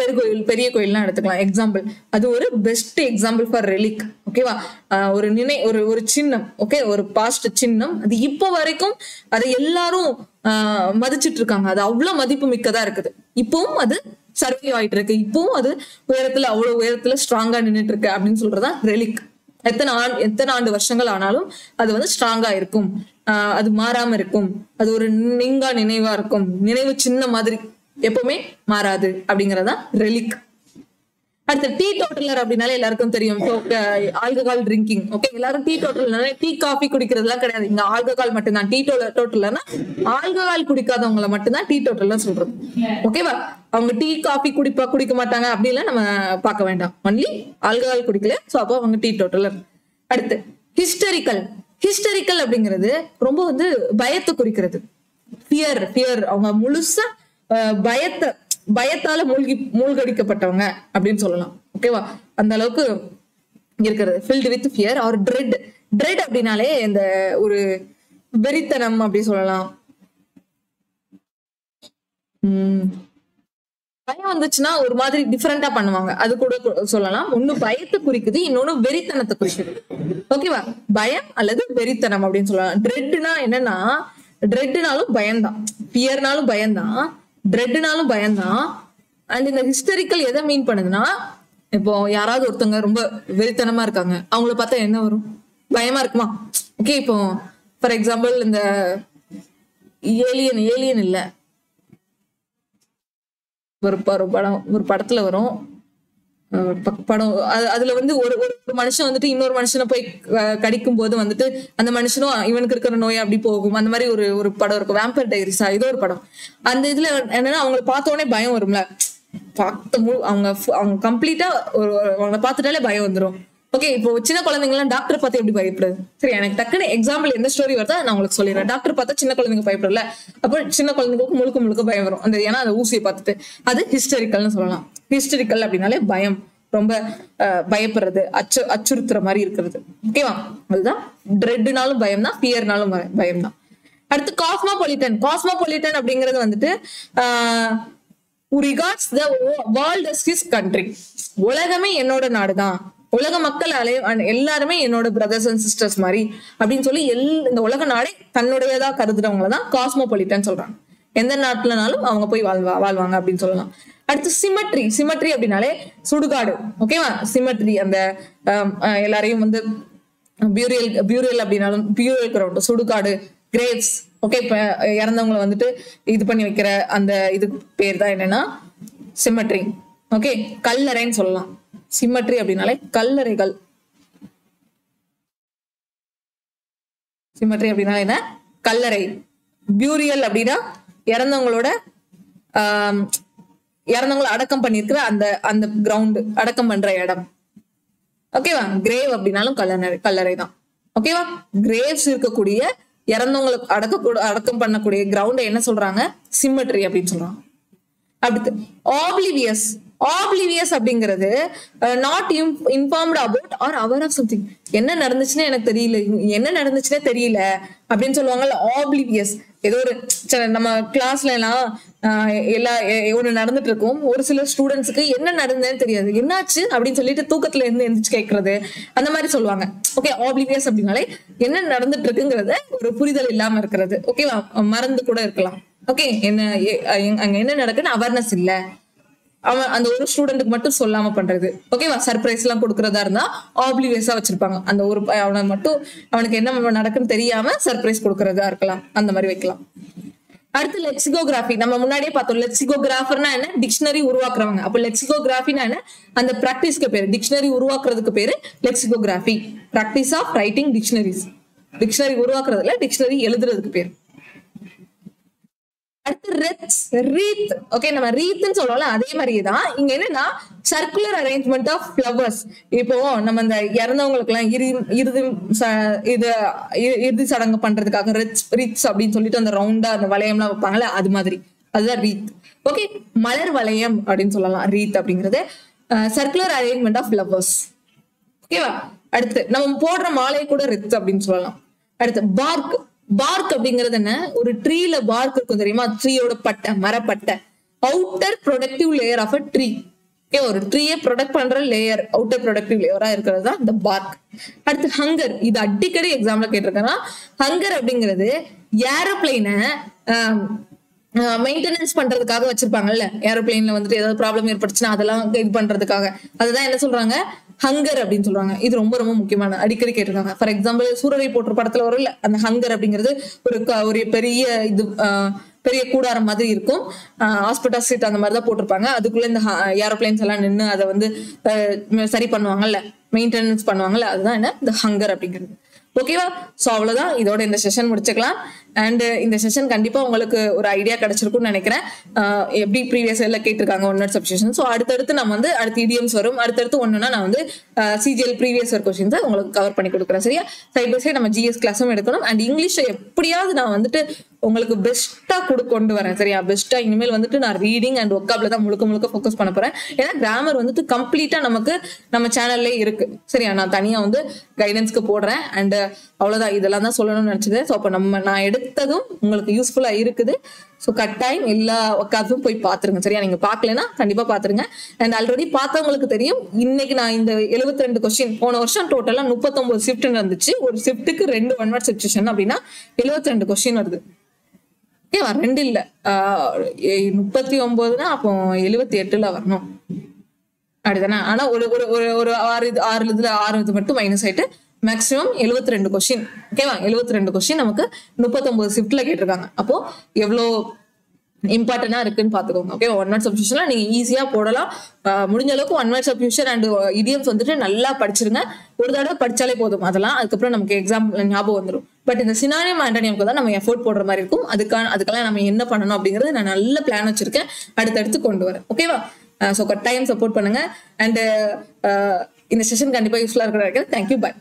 பெரிய கோயில்லாம் எடுத்துக்கலாம் எக்ஸாம்பிள். அது ஒரு பெஸ்ட் எக்ஸாம்பிள் ஃபார் ரெலிக். ஓகேவா, ஒரு சின்னம். ஓகே, ஒரு பாஸ்ட் சின்னம், அது இப்போ வரைக்கும் அதை எல்லாரும் மதிச்சிட்டு இருக்காங்க. அது அவ்வளவு மதிப்பு மிக்கதா இருக்குது. இப்பவும் அது சர்வைவ் ஆயிட்டு இருக்கு, இப்பவும் அது அவ்வளவு உயரத்துல ஸ்ட்ராங்கா நின்றுட்டு இருக்கு அப்படின்னு சொல்றதா ரெலிக். எத்தனை ஆண்டு வருஷங்கள் ஆனாலும் அது வந்து ஸ்ட்ராங்கா இருக்கும், அது மாறாம இருக்கும், அது ஒரு நீங்கா நினைவா இருக்கும், நினைவு சின்ன மாதிரி எப்பவுமே மாறாது அப்படிங்கறதா ரெலிக். அடுத்து டீ டோட்டலர் அப்படின்னாலே எல்லாருக்கும் தெரியும், ஆல்கஹால் ட்ரிங்கிங். ஓகே, எல்லாரும் டீ டோட்டலர், டீ காஃபி குடிக்கிறதுலாம் கிடையாது, இங்க ஆல்கஹால் மட்டும்தான். டீ டோட்டலர்னா ஆல்கஹால் குடிக்காதவங்களை மட்டும்தான் டீ டோட்டலர் சொல்றது. ஓகேவா, அவங்க டீ காஃபி குடிக்க மாட்டாங்க அப்படின்லாம் நம்ம பார்க்க வேண்டாம், ஒன்லி ஆல்கஹால் குடிக்கல, சோ அப்போ அவங்க டீ டோட்டலர். அடுத்து ஹிஸ்டரிக்கல் அப்படிங்கிறது ரொம்ப வந்து பயத்தை குறிக்கிறது. ஃபியர், அவங்க முழுசா பயத்தால மூழ்கடிக்கப்பட்டவங்க அப்படின்னு சொல்லலாம். ஓகேவா, அந்த அளவுக்கு இருக்கிறது. Filled with fear R thread அப்படின்னாலே இந்த ஒரு வெறித்தனம் அப்படி சொல்லலாம். பயம் வந்துச்சுன்னா ஒரு மாதிரி டிஃபரெண்டா பண்ணுவாங்க, அது கூட சொல்லலாம். ஒண்ணு பயத்தை குறிக்குது, இன்னொன்னு வெறித்தனத்தை குறிக்குது. ஓகேவா? பயம் அல்லது வெறித்தனம் அப்படின்னு சொல்லலாம். ட்ரெட்னா என்னன்னா, ட்ரெட்னாலும் பயம்தான், பியர்னாலும் பயம்தான், ட்ரெட்னாலும் பயம்தான். அண்ட் இந்த ஹிஸ்டரிக்கல் எதை மீன் பண்ணுதுன்னா, இப்போ யாராவது ஒருத்தவங்க ரொம்ப வெறித்தனமா இருக்காங்க, அவங்கள பார்த்தா என்ன வரும்? பயமா இருக்குமா? ஓகே, இப்போ ஃபார் எக்ஸாம்பிள் இந்த ஏலியன் இல்ல, ஒரு படத்துல வரும் படம், அதுல வந்து ஒரு மனுஷன் வந்துட்டு இன்னொரு மனுஷனை போய் கடிக்கும் போது வந்துட்டு அந்த மனுஷனும் இவனுக்கு இருக்கிற நோய் அப்படி போகும். அந்த மாதிரி ஒரு படம் இருக்கும், வேம்பயர் டைரிஸா ஏதோ ஒரு படம். அந்த இதுல என்னன்னா, அவங்களை பார்த்த உடனே பயம் வரும்ல, அவங்க கம்ப்ளீட்டா அவங்களை பார்த்துட்டாலே பயம் வந்துடும். ஓகே, இப்போ சின்ன குழந்தைங்க எல்லாம் டாக்டர் பார்த்து எப்படி பயப்படுது? சரி, எனக்கு டக்குன்னு எக்ஸாம்பிள் எந்த ஸ்டோரி வருதா நான் உங்களுக்கு சொல்லிடுறேன். டாக்டர் பார்த்தா சின்ன குழந்தைங்க பயப்படல, அப்போ சின்ன குழந்தைங்களுக்கு முழுக்க பயம் வரும். அந்த ஏன்னா அந்த ஊசியை பார்த்துட்டு, அது ஹிஸ்டரிக்கல்னு சொல்லலாம். ஹிஸ்டரிக்கல் அப்படின்னாலே பயம், ரொம்ப பயப்படுறது, அச்சுறுத்துற மாதிரி இருக்கிறது. ஓகேவா? அதுதான் ட்ரெட்னாலும் பயம் தான், பியர்னாலும் பயம் தான். அடுத்து காஸ்மோபாலிட்டன் அப்படிங்கிறது வந்துட்டு regards the world as his country. உலகமே என்னோட நாடுதான், உலக மக்கள் எல்லாருமே என்னோட பிரதர்ஸ் அண்ட் சிஸ்டர்ஸ் மாதிரி அப்படின்னு சொல்லி இந்த உலக நாடே தன்னுடையதா கருதுறவங்களதான் காஸ்மோபாலிட்டன் சொல்றாங்க. எந்த நாட்டுலனாலும் அவங்க போய் வாழ்வாங்க அப்படின்னு சொல்லலாம். அடுத்து சிமெட்ரி அப்படின்னாலே சுடுகாடு. ஓகேவா? சிமெட்ரி அந்த எல்லாரையும் வந்து பியூரியல் அப்படின்னாலும் பியூரியல் கிரவுண்ட், சுடுகாடு, கிரேவ்ஸ். ஓகே, இப்ப இறந்தவங்களை வந்துட்டு இது பண்ணி வைக்கிற அந்த இது பேர் தான் என்னன்னா சிமெட்ரி. ஓகே, கல்லறைன்னு சொல்லலாம். சிமெட்ரி அப்படின்னாலே கல்லறைகள். சிமெட்ரி அப்படின்னா என்ன? கல்லறை. பியூரியல் அப்படின்னா இறந்தவங்களோட இறந்தவங்களை அடக்கம் பண்ணிருக்கிற அந்த கிரவுண்ட், அடக்கம் பண்ற இடம். ஓகேவா? கிரேவ் அப்படின்னாலும் கல்லறை தான். ஓகேவா? கிரேவ்ஸ் இருக்கக்கூடிய இறந்தவங்களுக்கு அடக்கம் பண்ணக்கூடிய கிரவுண்டை என்ன சொல்றாங்க? சிமெட்ரி அப்படின்னு சொல்றாங்க. அடுத்து ஆப்லிவியஸ் அப்படிங்கிறது not informed about or aware of something. என்ன நடந்துச்சுன்னு எனக்கு தெரியல, என்ன நடந்துச்சுன்னே தெரியல அப்படின்னு சொல்லுவாங்கல்ல, ஆப்லிவியஸ். ஏதோ ஒரு நம்ம கிளாஸ்ல எல்லாம் ஒண்ணு நடந்துட்டு இருக்கும், ஒரு சில ஸ்டூடெண்ட்ஸுக்கு என்ன நடந்ததுன்னு தெரியாது, என்னாச்சு அப்படின்னு சொல்லிட்டு தூக்கத்துல இருந்து எந்திரிச்சு கேட்கறது, அந்த மாதிரி சொல்லுவாங்க. ஓகே, ஆப்லிவியஸ் அப்படின்னாலே என்ன நடந்துட்டு இருக்குங்கிறத ஒரு புரிதல் இல்லாம இருக்கிறது. ஓகேவா? மறந்து கூட இருக்கலாம். ஓகே, அங்க என்ன நடக்குன்னு அவேர்னஸ் இல்ல, அவன் அந்த ஒரு ஸ்டூடெண்ட்டுக்கு மட்டும் சொல்லாம பண்றது. ஓகேவா? சர்ப்ரைஸ் எல்லாம் கொடுக்கறதா இருந்தா ஆப்லிவியஸா வச்சிருப்பாங்க. அந்த ஒரு அவனுக்கு என்ன நடக்குன்னு தெரியாம சர்ப்ரைஸ் கொடுக்கறதா இருக்கலாம், அந்த மாதிரி வைக்கலாம். அடுத்து லெக்சிகோகிராஃபி. நம்ம முன்னாடியே பார்த்தோம், லெக்சிகோகிராஃபர்னா என்ன? டிக்ஷனரி உருவாக்குறவங்க. அப்ப லெக்சிகோகிராஃபினா என்ன? அந்த பிராக்டிஸ்க்கு பேரு, டிக்ஷனரி உருவாக்குறதுக்கு பேரு lexicography. Practice of writing dictionaries. Dictionary உருவாக்குறதுல டிக்ஷனரி எழுதுறதுக்கு பேரு. அடுத்து ரீத். ஓகே, நம்ம ரீத்ன்னு சொல்றோம்ல, அதே மாதிரிதான் இங்க என்னன்னா சர்க்குலர் அரேஞ்ச்மெண்ட் ஆஃப் ஃபிளவர்ஸ். இப்போ நம்ம இந்த இறந்தவங்களுக்கு எல்லாம் இறுதி சடங்கு பண்றதுக்காக ரீத்ஸ் அப்படின்னு சொல்லிட்டு அந்த ரவுண்டா அந்த வளையம் எல்லாம் வைப்பாங்கல்ல, அது மாதிரி, அதுதான் ரீத். ஓகே, மலர் வளையம் அப்படின்னு சொல்லலாம் ரீத் அப்படிங்கிறது. Circular arrangement of flowers. ஓகேவா? அடுத்து நம்ம போடுற மாலை கூட ரீத் அப்படின்னு சொல்லலாம். அடுத்து பார்க் அப்படிங்கிறது என்ன? ஒரு ட்ரீல பார்க் இருக்கும் தெரியுமா? ட்ரீயோட பட்டை, மரப்பட்டை. Outer protective layer of a tree. Okay, ஒரு ட்ரீயை ப்ரொடக்ட் பண்ற லேயர், அவுட்டர் ப்ரொடக்டிவ் லேயரா இருக்கிறது தான் இந்த பார்க். அடுத்து ஹங்கர். இது அடிக்கடி எக்ஸாம்ல கேட்டிருக்கேன்னா, ஹங்கர் அப்படிங்கிறது ஏரோப்ளைனை மெயின்டெனன்ஸ் பண்றதுக்காக வச்சிருப்பாங்கல்ல, ஏரோப்ளைன்ல வந்துட்டு ஏதாவது ப்ராப்ளம் ஏற்பட்டுச்சுன்னா அதெல்லாம் இது பண்றதுக்காக, அதுதான் என்ன சொல்றாங்க? ஹங்கர் அப்படின்னு சொல்றாங்க. இது ரொம்ப ரொம்ப முக்கியமான, அடிக்கடி கேட்டிருக்காங்க. ஃபார் எக்ஸாம்பிள் சூரரை போற்ற படத்துல வரும் இல்ல, அந்த ஹங்கர் அப்படிங்கிறது ஒரு பெரிய இது பெரிய கூடாரம் மாதிரி இருக்கும், ஹாஸ்பிட்டல் சீட் அந்த மாதிரிதான் போட்டிருப்பாங்க. அதுக்குள்ள இந்த ஏரோப்ளைன்ஸ் எல்லாம் நின்று அதை வந்து சரி பண்ணுவாங்கல்ல, மெயின்டெனன்ஸ் பண்ணுவாங்கல்ல, அதுதான் என்ன? இந்த ஹங்கர் அப்படிங்கிறது. ஓகேவா? சோ அவ்வளவுதான், இதோட இந்த செஷன் முடிச்சுக்கலாம். அண்ட் இந்த செஷன் கண்டிப்பா உங்களுக்கு ஒரு ஐடியா கிடைச்சிருக்கும்னு நினைக்கிறேன். எப்படி ப்ரீவியஸ் எல்லாம் கேட்டிருக்காங்க ஒன் வேர்ட் சப்ஸ்டிடியூஷன். ஸோ அடுத்தடுத்து நம்ம வந்து அடுத்து இடியம்ஸ் வரும், அடுத்தடுத்து ஒண்ணுன்னா நான் வந்து சிஜிஎல் ப்ரீவியஸ் இயர் கொஸ்டின்ஸை உங்களுக்கு கவர் பண்ணி கொடுக்குறேன். சரியா? சைட் பை சைட் நம்ம ஜிஎஸ் கிளாஸும் எடுக்கணும். அண்ட் இங்கிலீஷை எப்படியாவது நான் வந்துட்டு உங்களுக்கு பெஸ்டா கொண்டு வரேன். சரியா? பெஸ்டா இனிமேல் வந்துட்டு நான் ரீடிங் அண்ட் ஒக்காப்ல தான் முழுக்க ஃபோக்கஸ் பண்ண போறேன். ஏன்னா கிராமர் வந்துட்டு கம்ப்ளீட்டா நமக்கு நம்ம சேனல்லே இருக்கு. சரியா? நான் தனியா வந்து கைடன்ஸ்க்கு போடுறேன். அண்ட் அவ்வளவுதான், இதெல்லாம் தான் சொல்லணும்னு நினைச்சது. ஸோ அப்போ நான் எடுத்ததும் உங்களுக்கு யூஸ்ஃபுல்லா இருக்குது. ஸோ கட்டாயம் எல்லா உட்காந்தும் போய் பாத்துருங்க சரியா. நீங்க பாக்கலன்னா கண்டிப்பா பாத்துருங்க. அண்ட் ஆல்ரெடி பார்த்தவங்களுக்கு தெரியும், இன்னைக்கு நான் இந்த 72 கொஸ்டின், போன வருஷம் டோட்டலா 39 ஷிஃப்ட் இருந்துச்சு. ஒரு ஷிஃப்ட்டுக்கு 2 1 வேர்ட் சப்ஸ்டிடியூஷன் அப்படின்னா 72 கொஸ்டின் வருது. ஓகேவா? 2 இல்ல 39னா அப்போ 78ல வரணும் அப்படிதானே. ஆனா ஒரு 6 இதுல 6 இது மட்டும் மைனஸ் ஆயிட்டு மேக்ஸிமம் 72 கொஸ்டின். ஓகேவா? 72 கொஸ்டின் நமக்கு 39 ஷிஃப்ட்ல கேட்டிருக்காங்க. அப்போ எவ்வளோ இம்பார்ட்டன்டா இருக்குன்னு பாத்துக்கோங்க. ஓகே, ஒன் வேர்ட் சப்ஸ்டிடியூஷன்ல நீங்க ஈஸியா போடலாம். முடிஞ்ச அளவுக்கு one word substitution and idioms வந்துட்டு நல்லா படிச்சிருங்க. ஒரு தடவை படிச்சாலே போதும் அதெல்லாம். அதுக்கப்புறம் நமக்கு எக்ஸாம் ஞாபகம் வந்துடும். பட் இந்த சினானியம் ஆண்டனியம்க்கு தான் நம்ம எஃபோர்ட் போடுற மாதிரி இருக்கும். அதுக்கெல்லாம் நம்ம என்ன பண்ணணும் அப்படிங்கறது நான் நல்ல பிளான் வச்சிருக்கேன், அடுத்தடுத்து கொண்டு வரேன். ஓகேவா? ஸோ டைம் சப்போர்ட் பண்ணுங்க. அண்ட் இந்த செஷன் கண்டிப்பா யூஸ்ஃபுல்லா இருக்கிற. Thank you, by.